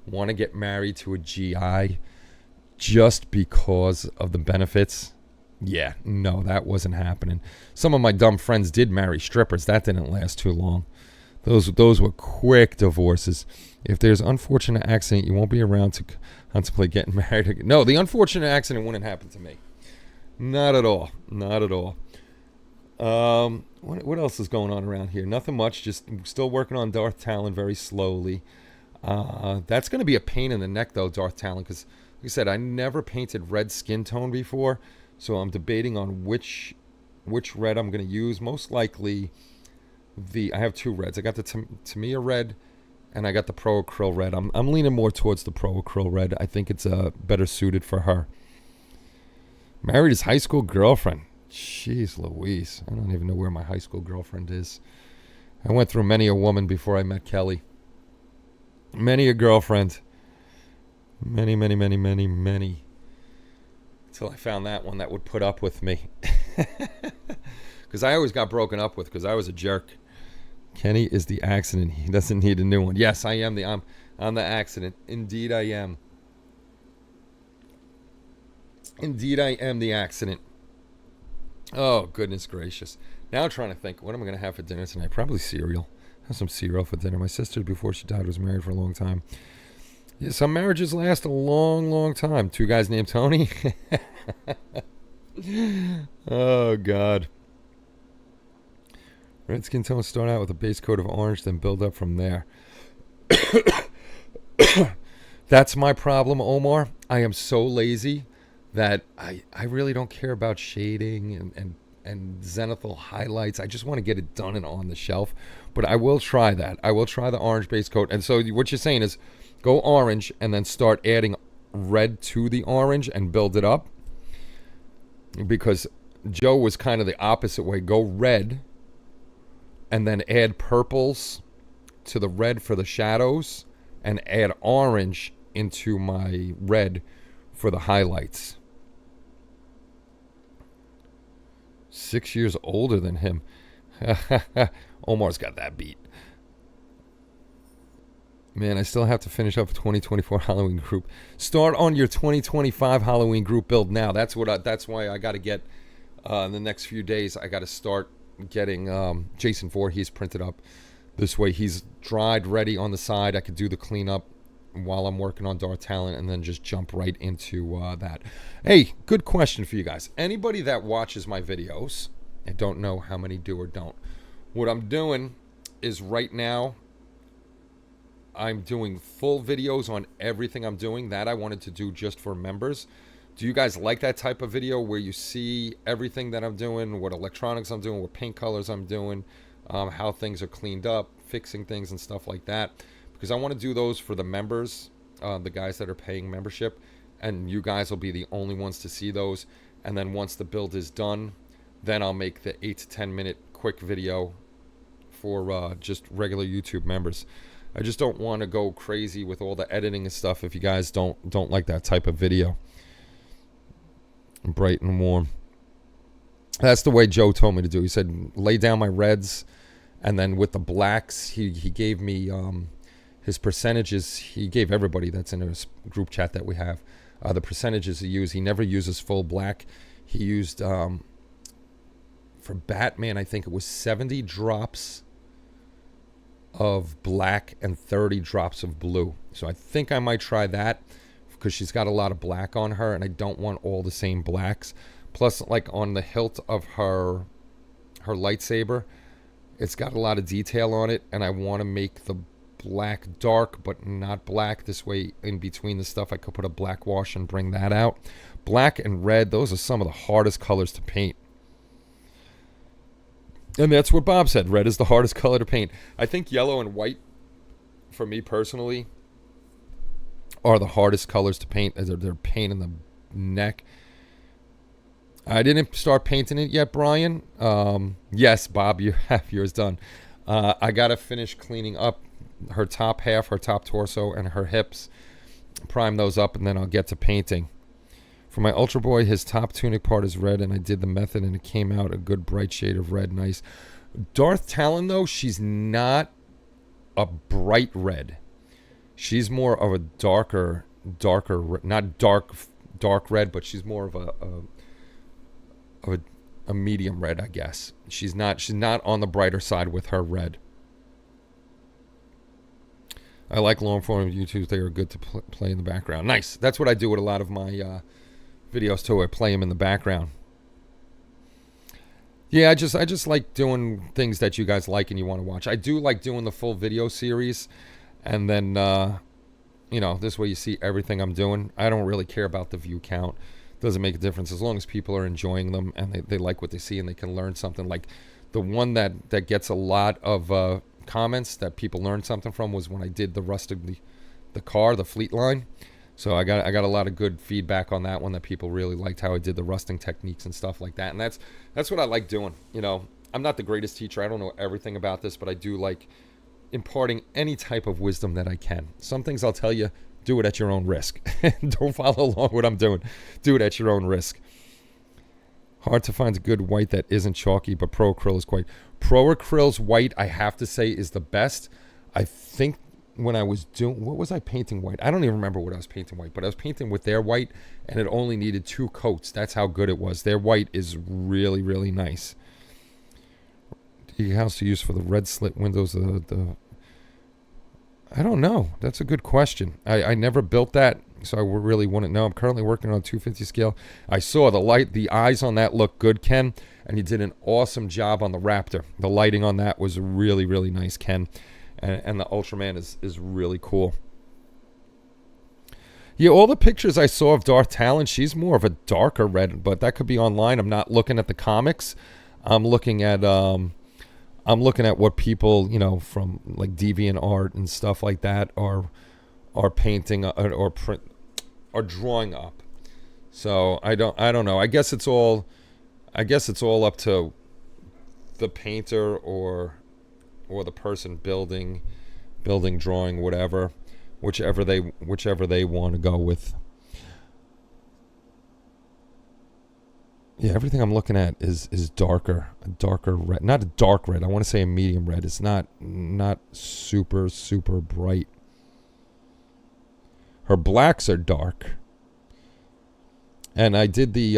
want to get married to a GI just because of the benefits? Yeah, no, that wasn't happening. Some of my dumb friends did marry strippers. That didn't last too long. Those were quick divorces. If there's unfortunate accident, you won't be around to contemplate getting married. No, the unfortunate accident wouldn't happen to me. Not at all. What else is going on around here? Nothing much. Just still working on Darth Talon very slowly. That's going to be a pain in the neck, though, Darth Talon, because, like I said, I never painted red skin tone before, so I'm debating on which red I'm going to use. Most likely, I have two reds. I got the Tamiya red, and I got the Pro Acryl red. I'm leaning more towards the Pro Acryl red. I think it's better suited for her. Married his high school girlfriend. Jeez Louise. I don't even know where my high school girlfriend is. I went through many a woman before I met Kelly. Many a girlfriend. Many. Until I found that one that would put up with me. Because I always got broken up with because I was a jerk. Kenny is the accident. He doesn't need a new one. Yes, I am I'm the accident. Indeed I am. Indeed I am the accident. Oh, goodness gracious. Now I'm trying to think, what am I going to have for dinner tonight? Probably cereal. Have some cereal for dinner. My sister, before she died, was married for a long time. Yeah, some marriages last a long, long time. Two guys named Tony. Oh, God. Red skin tones start out with a base coat of orange, then build up from there. That's my problem, Omar. I am so lazy that I really don't care about shading and zenithal highlights. I just want to get it done and on the shelf. But I will try that. I will try the orange base coat. And so what you're saying is go orange and then start adding red to the orange and build it up. Because Joe was kind of the opposite way. Go red and then add purples to the red for the shadows and add orange into my red for the highlights. 6 years older than him. Omar's got that beat. Man, I still have to finish up a 2024 Halloween group. Start on your 2025 Halloween group build now. That's why I got to get in the next few days. I got to start getting Jason Voorhees printed up. This way he's dried, ready on the side. I could do the cleanup while I'm working on Dark Talent and then just jump right into that. Hey, good question for you guys. Anybody that watches my videos, I don't know how many do or don't. What I'm doing is right now, I'm doing full videos on everything I'm doing. That I wanted to do just for members. Do you guys like that type of video where you see everything that I'm doing, what electronics I'm doing, what paint colors I'm doing, how things are cleaned up, fixing things and stuff like that? Because I want to do those for the members, the guys that are paying membership, and you guys will be the only ones to see those. And then once the build is done, then I'll make the 8 to 10 minute quick video for just regular YouTube members. I just don't want to go crazy with all the editing and stuff if you guys don't like that type of video. Bright and warm. That's the way Joe told me to do. He said lay down my reds, and then with the blacks, he gave me his percentages. He gave everybody that's in his group chat that we have the percentages he used. He never uses full black. He used for Batman, I think it was 70 drops of black and 30 drops of blue. So I think I might try that because she's got a lot of black on her and I don't want all the same blacks. Plus, like on the hilt of her lightsaber, it's got a lot of detail on it, and I want to make the black dark but not black. This way in between the stuff I could put a black wash and bring that out. Black and red, those are some of the hardest colors to paint. And that's what Bob said. Red is the hardest color to paint. I think yellow and white, for me personally, are the hardest colors to paint. They're a pain in the neck. I didn't start painting it yet, Brian. Yes, Bob, you have yours done. I got to finish cleaning up her top half, her top torso, and her hips. Prime those up, and then I'll get to painting. For my Ultra Boy, his top tunic part is red, and I did the method, and it came out a good bright shade of red. Nice. Darth Talon, though, she's not a bright red. She's more of a darker, not dark red, but she's more of a medium red, I guess. She's not on the brighter side with her red. I like long form YouTubes. They are good to play in the background. Nice. That's what I do with a lot of my videos too. I play them in the background. Yeah, I just like doing things that you guys like and you want to watch. I do like doing the full video series, and then this way you see everything I'm doing. I don't really care about the view count. Doesn't make a difference as long as people are enjoying them and they like what they see and they can learn something. Like the one that gets a lot of comments that people learn something from was when I did the rusted the car, the fleet line. So I got a lot of good feedback on that one, that people really liked how I did the rusting techniques and stuff like that. And that's what I like doing. I'm not the greatest teacher. I don't know everything about this, but I do like imparting any type of wisdom that I can. Some things I'll tell you, do it at your own risk. Don't follow along what I'm doing. Do it at your own risk. Hard to find a good white that isn't chalky, but Pro Acryl is quite. Pro Acryl's white, I have to say, is the best. I think when I was doing, what was I painting white? I don't even remember what I was painting white, but I was painting with their white, and it only needed 2 coats. That's how good it was. Their white is really, really nice. The house to use for the red slit windows, the I don't know. That's a good question. I never built that, so I really wouldn't know. I'm currently working on a 250 scale. I saw the eyes on that look good, Ken, and you did an awesome job on the Raptor. The lighting on that was really, really nice, Ken, and the Ultraman is really cool. Yeah, all the pictures I saw of Darth Talon, she's more of a darker red, but that could be online. I'm not looking at the comics. I'm looking at what people, from like DeviantArt and stuff like that are painting or print or drawing up. So I don't know. I guess it's all up to the painter or the person building, drawing, whatever, whichever they want to go with. Yeah, everything I'm looking at is darker, a darker red. Not a dark red. I want to say a medium red. It's not super, super bright. Her blacks are dark. And I did the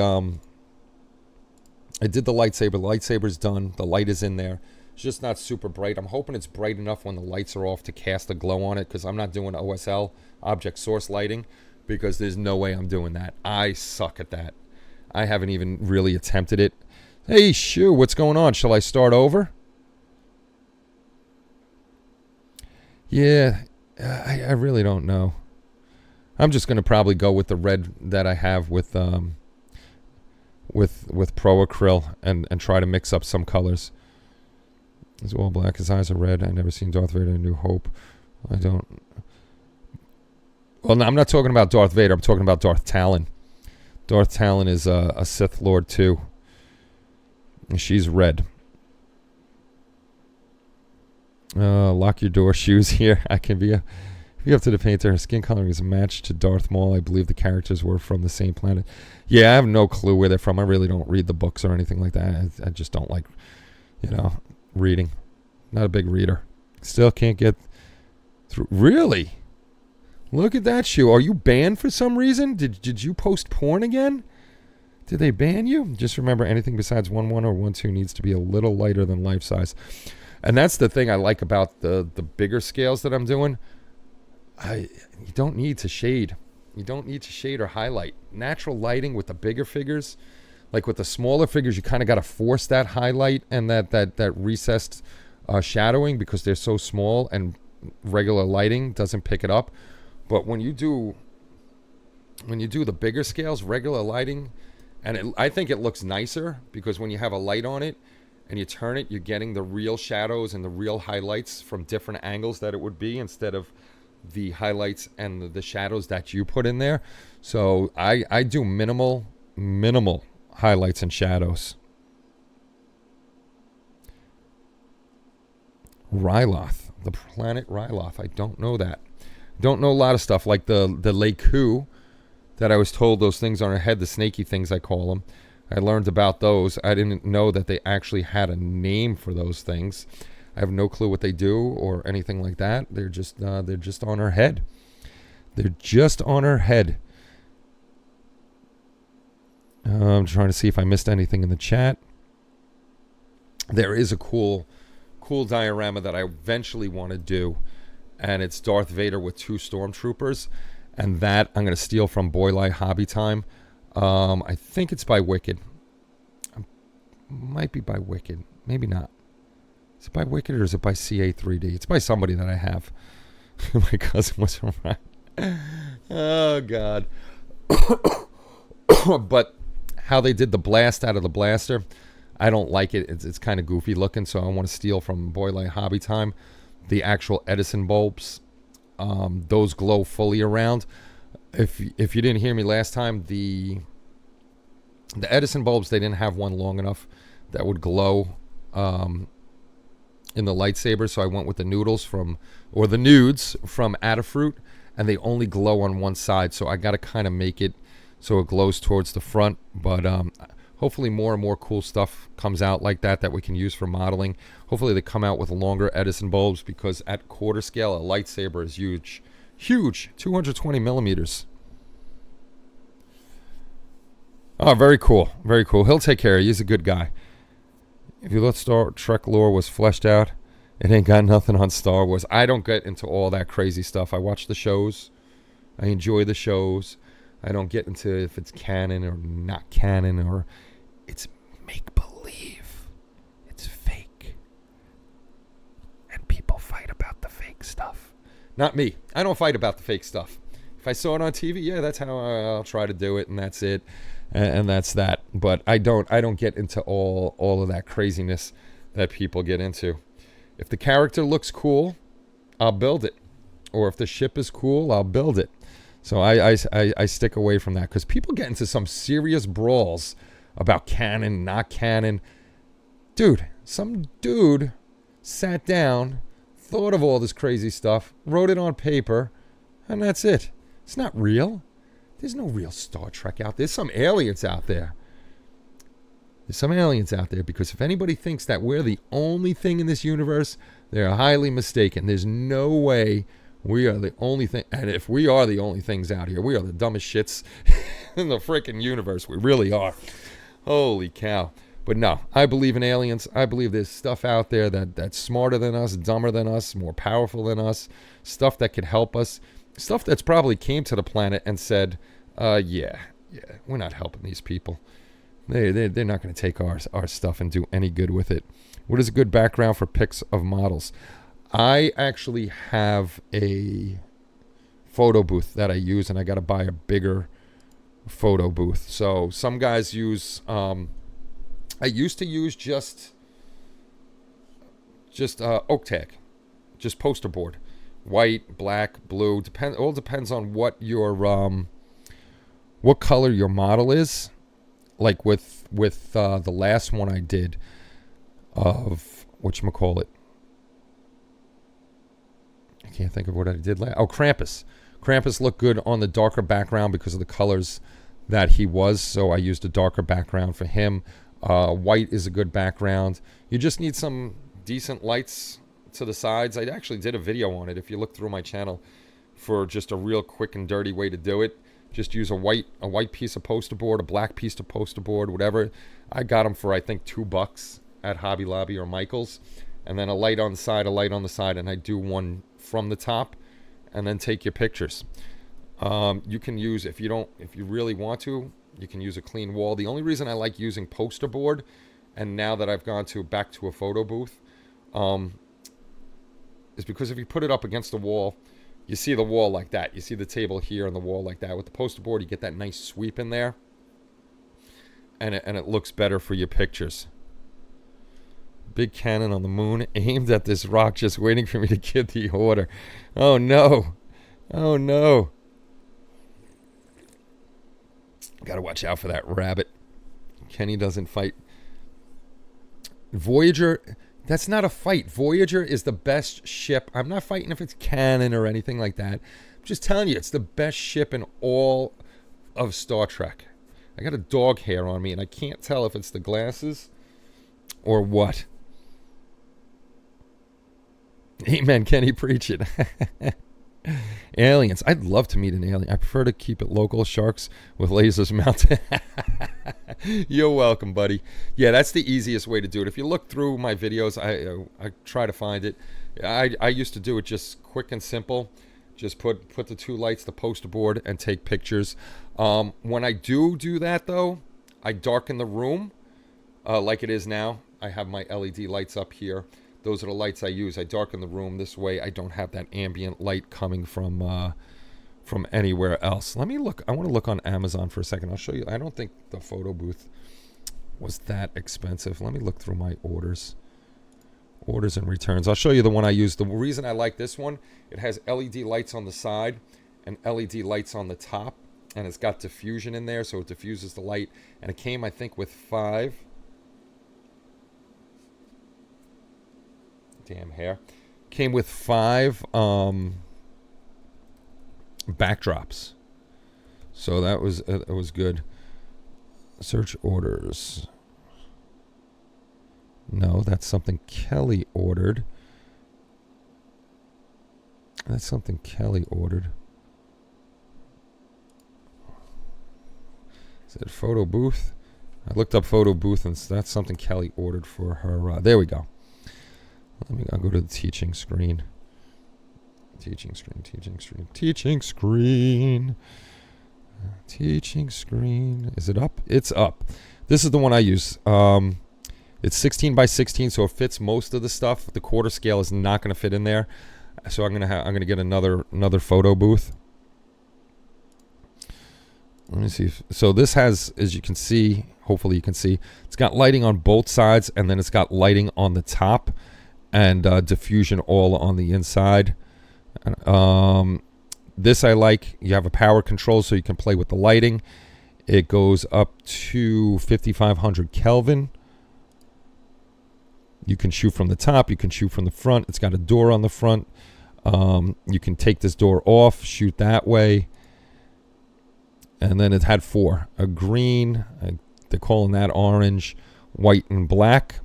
lightsaber. The lightsaber's done. The light is in there. It's just not super bright. I'm hoping it's bright enough when the lights are off to cast a glow on it, because I'm not doing OSL, object source lighting, because there's no way I'm doing that. I suck at that. I haven't even really attempted it. Hey, Shu, what's going on? Shall I start over? Yeah, I really don't know. I'm just going to probably go with the red that I have with Pro Acryl and try to mix up some colors. He's all black. His eyes are red. I never seen Darth Vader in New Hope. I don't. Well, no, I'm not talking about Darth Vader. I'm talking about Darth Talon. Darth Talon is a Sith Lord too. And she's red. Lock your door. Shoes here. I can be up to the painter. Her skin coloring is a match to Darth Maul. I believe the characters were from the same planet. Yeah, I have no clue where they're from. I really don't read the books or anything like that. I just don't like, reading. Not a big reader. Still can't get through. Really? Look at that, Shoe. Are you banned for some reason? Did you post porn again? Did they ban you? Just remember, anything besides 1.1 or 1.2 needs to be a little lighter than life size. And that's the thing I like about the bigger scales that I'm doing. You don't need to shade. You don't need to shade or highlight. Natural lighting with the bigger figures, like with the smaller figures, you kind of got to force that highlight and that recessed shadowing, because they're so small and regular lighting doesn't pick it up. But when you do the bigger scales, regular lighting, and I think it looks nicer, because when you have a light on it and you turn it, you're getting the real shadows and the real highlights from different angles that it would be, instead of the highlights and the shadows that you put in there. So I do minimal highlights and shadows. Ryloth, the planet Ryloth. I don't know that. Don't know a lot of stuff, like the Leiku that I was told those things on her head, the snaky things I call them. I learned about those. I didn't know that they actually had a name for those things. I have no clue what they do or anything like that. They're just on her head. They're just on her head. I'm trying to see if I missed anything in the chat. There is a cool diorama that I eventually want to do, and it's Darth Vader with 2 stormtroopers, and that I'm going to steal from Boylai Hobby Time. I think it's by Wicked. Might be by Wicked. Maybe not. Is it by Wicked or is it by CA3D? It's by somebody that I have. My cousin was around. Oh, God. But how they did the blast out of the blaster, I don't like it. It's kind of goofy looking, so I want to steal from Boylai Hobby Time the actual Edison bulbs. Those glow fully around. If you didn't hear me last time, the Edison bulbs, they didn't have one long enough that would glow in the lightsaber, so I went with the nudes from Adafruit, and they only glow on one side, so I got to kind of make it so it glows towards the front. But hopefully more and more cool stuff comes out like that we can use for modeling. Hopefully they come out with longer Edison bulbs, because at quarter scale a lightsaber is huge, 220 millimeters. Oh, very cool. He'll take care of you. He's a good guy. If you let Star Trek lore was fleshed out It ain't got nothing on Star Wars. I don't get into all that crazy stuff. I watch the shows. I enjoy the shows. I don't get into if it's canon or not canon or it's make-believe. It's fake. And people fight about the fake stuff. Not me. I don't fight about the fake stuff. If I saw it on TV, yeah, that's how I'll try to do it, and that's it. And that's that. But I don't get into all of that craziness that people get into. If the character looks cool, I'll build it. Or if the ship is cool, I'll build it. So I stick away from that because people get into some serious brawls about canon, not canon. Dude, some dude sat down, thought of all this crazy stuff, wrote it on paper, and that's it. It's not real. There's no real Star Trek out there. There's some aliens out there. There's some aliens out there because if anybody thinks that we're the only thing in this universe, they're highly mistaken. There's no way we are the only thing. And if we are the only things out here, we are the dumbest shits in the freaking universe. We really are. Holy cow. But no, I believe in aliens. I believe there's stuff out there that's smarter than us, dumber than us, more powerful than us, stuff that could help us, stuff that's probably came to the planet and said, yeah, we're not helping these people. They're not going to take our stuff and do any good with it. What is a good background for pics of models? I actually have a photo booth that I use, and I got to buy a bigger photo booth. So some guys use. I used to use just oak tag, just poster board, white, black, blue. All depends on what your what color your model is. Like with the last one I did of whatchamacallit. I can't think of what I did last. Oh, Krampus. Krampus looked good on the darker background because of the colors that he was. So I used a darker background for him. White is a good background. You just need some decent lights to the sides. I actually did a video on it if you look through my channel for just a real quick and dirty way to do it. Just use a white piece of poster board, a black piece of poster board, whatever. I got them for I think $2 at Hobby Lobby or Michael's, and then a light on the side, and I do one from the top, and then take your pictures. You can use if you really want to, you can use a clean wall. The only reason I like using poster board, and now that I've gone back to a photo booth, is because if you put it up against the wall. You see the wall like that. You see the table here and the wall like that. With the poster board, you get that nice sweep in there. And it looks better for your pictures. Big cannon on the moon aimed at this rock just waiting for me to get the order. Oh, no. Oh, no. Gotta watch out for that rabbit. Kenny doesn't fight. Voyager... That's not a fight. Voyager is the best ship. I'm not fighting if it's canon or anything like that. I'm just telling you, it's the best ship in all of Star Trek. I got a dog hair on me, and I can't tell if it's the glasses or what. Amen, Kenny, preach it. Aliens. I'd love to meet an alien. I prefer to keep it local. Sharks with lasers mounted. You're welcome, buddy. Yeah, that's the easiest way to do it. If you look through my videos, I try to find it. I used to do it just quick and simple. Just put the two lights, the poster board, and take pictures. When I do that, though, I darken the room like it is now. I have my LED lights up here. Those are the lights I use. I darken the room this way. I don't have that ambient light coming from anywhere else. Let me look. I want to look on Amazon for a second. I'll show you. I don't think the photo booth was that expensive. Let me look through my orders. Orders and returns. I'll show you the one I used. The reason I like this one, it has LED lights on the side and LED lights on the top. And it's got diffusion in there, so it diffuses the light. And it came, I think, with 5... Damn hair. Came with 5 backdrops. So that was good. Search orders. No, that's something Kelly ordered. That's something Kelly ordered. Is it photo booth? I looked up photo booth, and that's something Kelly ordered for her. There we go. I'll go to the teaching screen. Teaching screen. Teaching screen. Is it up? It's up. This is the one I use. It's 16 by 16, so it fits most of the stuff. The quarter scale is not going to fit in there, so I'm gonna get another photo booth. Let me see. So this has, as you can see, hopefully you can see, it's got lighting on both sides, and then it's got lighting on the top, and diffusion all on the inside. This I like. You have a power control, so you can play with the lighting. It goes up to 5,500 Kelvin. You can shoot from the top. You can shoot from the front. It's got a door on the front. You can take this door off, shoot that way. And then it had 4. A green, they're calling that orange, white, and black.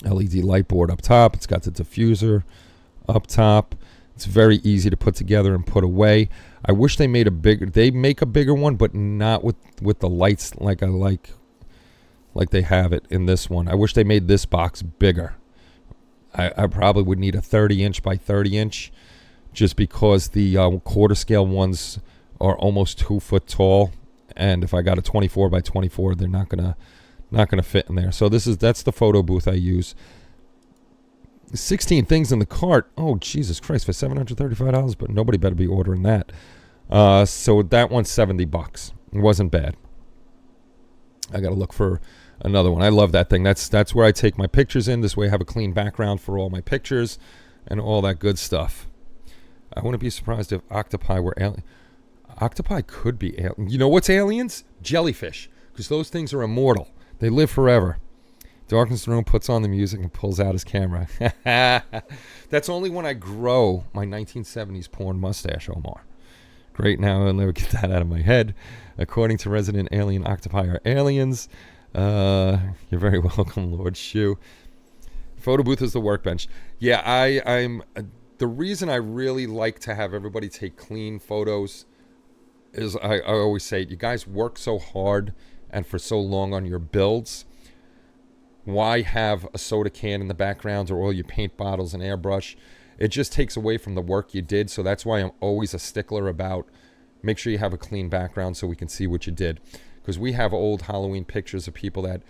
LED light board up top. It's got the diffuser up top. It's very easy to put together and put away. I wish they made they make a bigger one, but not with the lights like they have it in this one. I wish they made this box bigger. I probably would need a 30-inch by 30-inch, just because the quarter scale ones are almost 2 foot tall, and if I got a 24 by 24, they're not gonna fit in there. So that's the photo booth I use. 16 things in the cart. Oh, Jesus Christ, for $735, but nobody better be ordering that. So that one's $70. It wasn't bad. I got to look for another one. I love that thing. That's where I take my pictures in. This way I have a clean background for all my pictures and all that good stuff. I wouldn't be surprised if octopi were alien. Octopi could be alien. You know what's aliens? Jellyfish, because those things are immortal. They live forever. Darkens the room, puts on the music, and pulls out his camera. That's only when I grow my 1970s porn mustache, Omar. Great, now I'll never get that out of my head. According to resident alien, octopi are aliens. You're very welcome, Lord Shu. Photo booth is the workbench. Yeah, I'm. The reason I really like to have everybody take clean photos is I always say, you guys work so hard and for so long on your builds. Why have a soda can in the background or all your paint bottles and airbrush? It just takes away from the work you did. So that's why I'm always a stickler about make sure you have a clean background so we can see what you did. Because we have old Halloween pictures of people that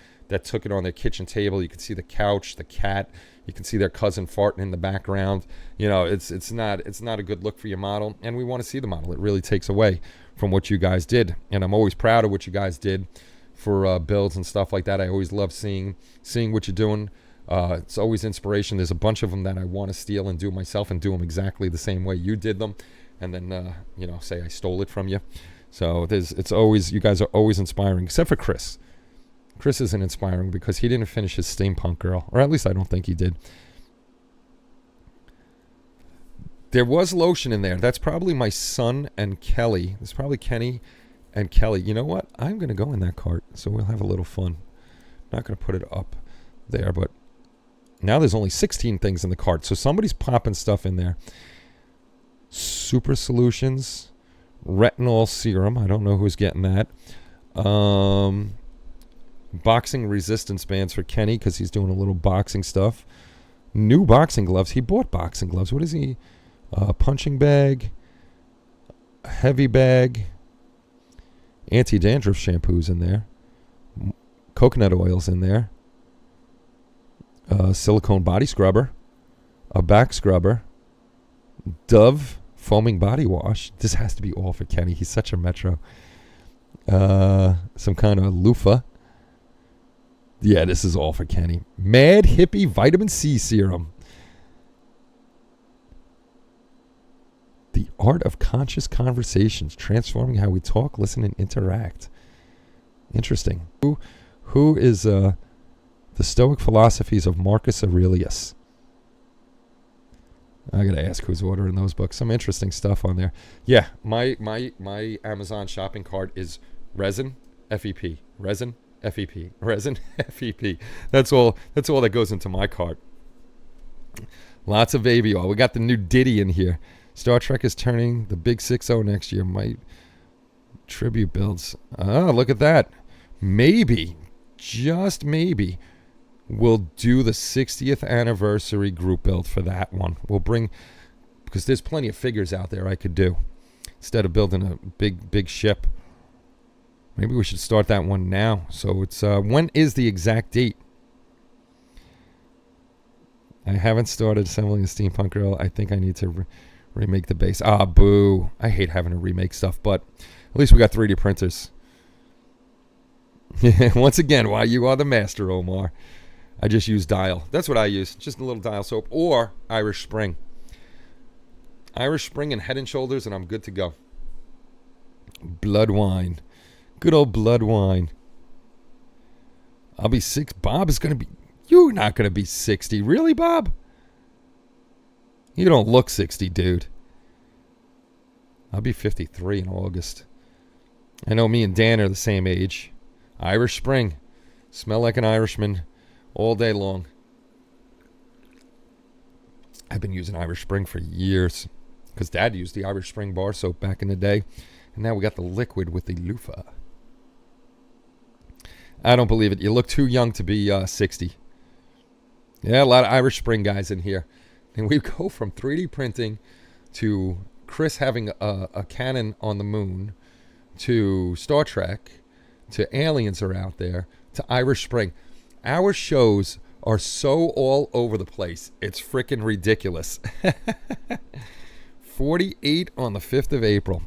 took it on their kitchen table. You can see the couch, the cat. You can see their cousin farting in the background. You know, it's not a good look for your model. And we want to see the model. It really takes away from what you guys did. And I'm always proud of what you guys did for builds and stuff like that. I always love seeing what you're doing. It's always inspiration. There's a bunch of them that I want to steal and do myself and do them exactly the same way you did them, and then say I stole it from you. So it's always, you guys are always inspiring, except for Chris. Chris isn't inspiring because he didn't finish his steampunk girl, or at least I don't think he did. There was lotion in there. That's probably my son and Kelly. It's probably Kenny and Kelly. You know what? I'm going to go in that cart, so we'll have a little fun. Not going to put it up there, but now there's only 16 things in the cart, so somebody's popping stuff in there. Super Solutions, retinol serum. I don't know who's getting that. Boxing resistance bands for Kenny because he's doing a little boxing stuff. New boxing gloves. He bought boxing gloves. What is he? Punching bag, heavy bag, anti-dandruff shampoos in there, coconut oils in there, silicone body scrubber, a back scrubber, Dove foaming body wash. This has to be all for Kenny. He's such a metro. Some kind of loofah. Yeah, this is all for Kenny. Mad Hippie Vitamin C Serum. The Art of Conscious Conversations, transforming how we talk, listen, and interact. Interesting. Who is the Stoic Philosophies of Marcus Aurelius? I gotta ask who's ordering those books. Some interesting stuff on there. Yeah, my Amazon shopping cart is resin, FEP, resin, FEP, resin, FEP. That's all that goes into my cart. Lots of baby oil. We got the new Diddy in here. Star Trek is turning the big 6-0 next year. My tribute builds. Oh, look at that. Maybe, just maybe, we'll do the 60th anniversary group build for that one. We'll bring, because there's plenty of figures out there I could do instead of building a big ship. Maybe we should start that one now. So it's when is the exact date? I haven't started assembling a steampunk girl. I think I need to remake the base. Ah, boo. I hate having to remake stuff, but at least we got 3D printers. Once again, why you are the master, Omar. I just use Dial. That's what I use. Just a little Dial soap or Irish Spring. Irish Spring and Head and Shoulders, and I'm good to go. Blood wine. Good old blood wine. I'll be 6. Bob is going to be... You're not going to be 60. Really, Bob? You don't look 60, dude. I'll be 53 in August. I know me and Dan are the same age. Irish Spring. Smell like an Irishman all day long. I've been using Irish Spring for years. Because Dad used the Irish Spring bar soap back in the day. And now we got the liquid with the loofah. I don't believe it. You look too young to be 60. Yeah, a lot of Irish Spring guys in here. And we go from 3D printing to Chris having a cannon on the moon to Star Trek to aliens are out there to Irish Spring. Our shows are so all over the place. It's freaking ridiculous. 48 on the 5th of April.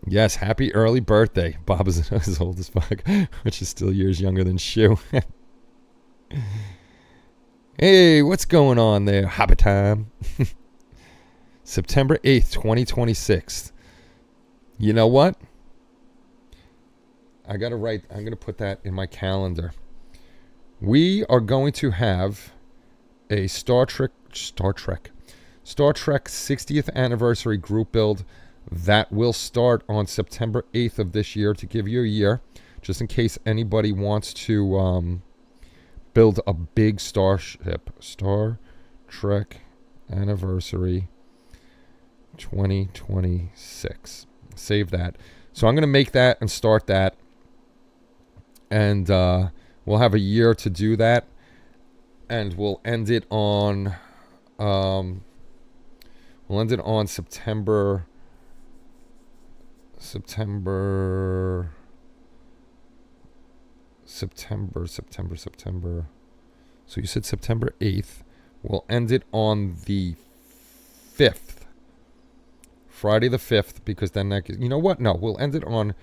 Yes, happy early birthday. Bob is as old as fuck, which is still years younger than Shu. Hey, what's going on there? Hobby time. September 8th, 2026. You know what? I got to write, I'm going to put that in my calendar. We are going to have a Star Trek 60th anniversary group build that will start on September 8th of this year, to give you a year, just in case anybody wants to build a big starship. Star Trek anniversary 2026. Save that. So I'm going to make that and start that. And we'll have a year to do that. And we'll end it on September. So you said September 8th. We'll end it on the 5th. Friday the 5th, because then that... You know what? No, we'll end it on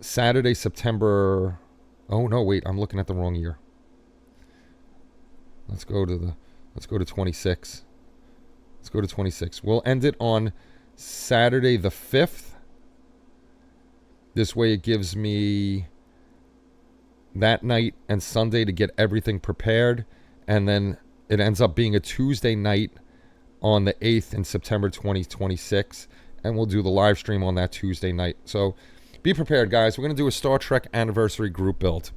Saturday, September... Oh, no, wait. I'm looking at the wrong year. Let's go to 26. Let's go to 26. We'll end it on Saturday the 5th. This way it gives me that night and Sunday to get everything prepared. And then it ends up being a Tuesday night on the 8th in September 2026. And we'll do the live stream on that Tuesday night. So be prepared, guys. We're going to do a Star Trek anniversary group build.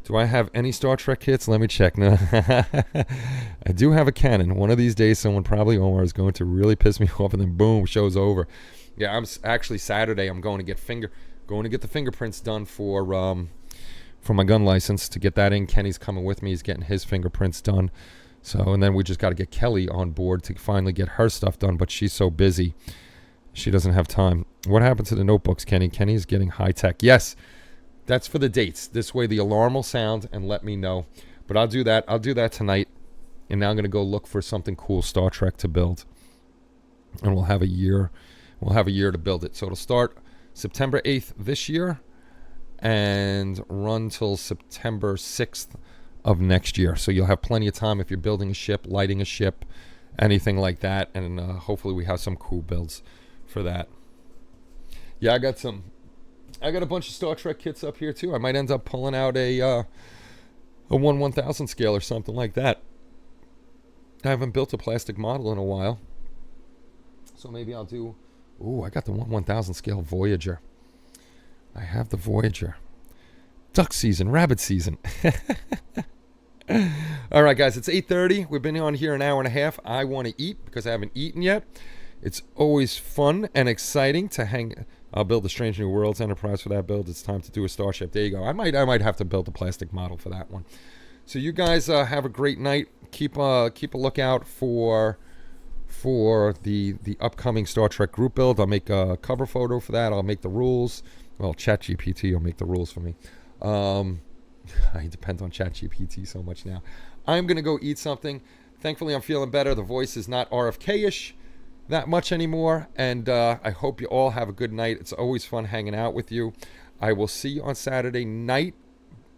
Do I have any Star Trek kits? Let me check. No. I do have a cannon. One of these days, someone, probably Omar, is going to really piss me off, and then boom, show's over. Yeah, I'm actually Saturday. I'm going to get the fingerprints done for my gun license, to get that in. Kenny's coming with me. He's getting his fingerprints done. So, and then we just got to get Kelly on board to finally get her stuff done. But she's so busy, she doesn't have time. What happened to the notebooks, Kenny? Kenny's getting high tech. Yes. That's for the dates. This way the alarm will sound and let me know. But I'll do that. I'll do that tonight. And now I'm going to go look for something cool Star Trek to build. And we'll have a year. We'll have a year to build it. So it'll start September 8th this year and run till September 6th of next year. So you'll have plenty of time if you're building a ship, lighting a ship, anything like that. And hopefully we have some cool builds for that. Yeah, I got a bunch of Star Trek kits up here too. I might end up pulling out a 1/1000 scale or something like that. I haven't built a plastic model in a while, so maybe I'll do... Ooh, I got the 1/1000 scale Voyager. I have the Voyager. Duck season, rabbit season. All right, guys, it's 8:30. We've been on here an hour and a half. I want to eat because I haven't eaten yet. It's always fun and exciting to hang... I'll build the Strange New Worlds Enterprise for that build. It's time to do a starship. There you go. I might have to build a plastic model for that one. So you guys have a great night. Keep a lookout for the upcoming Star Trek group build. I'll make a cover photo for that. I'll make the rules. Well, ChatGPT will make the rules for me. I depend on ChatGPT so much now. I'm going to go eat something. Thankfully, I'm feeling better. The voice is not RFK-ish that much anymore. And I hope you all have a good night. It's always fun hanging out with you. I will see you on Saturday night.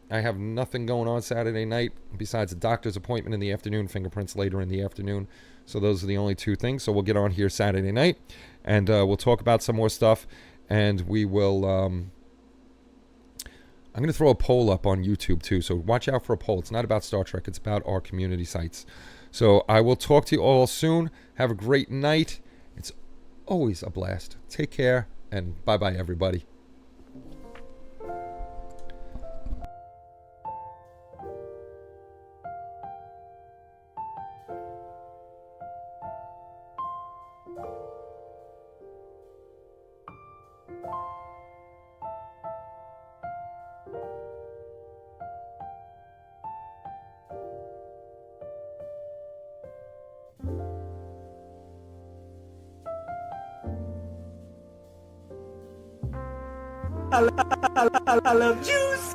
I have nothing going on Saturday night besides a doctor's appointment in the afternoon, fingerprints later in the afternoon. So those are the only two things. So we'll get on here Saturday night, and we'll talk about some more stuff. And we will... I'm going to throw a poll up on YouTube, too. So watch out for a poll. It's not about Star Trek. It's about our community sites. So I will talk to you all soon. Have a great night. It's always a blast. Take care, and bye-bye, everybody. I love juice.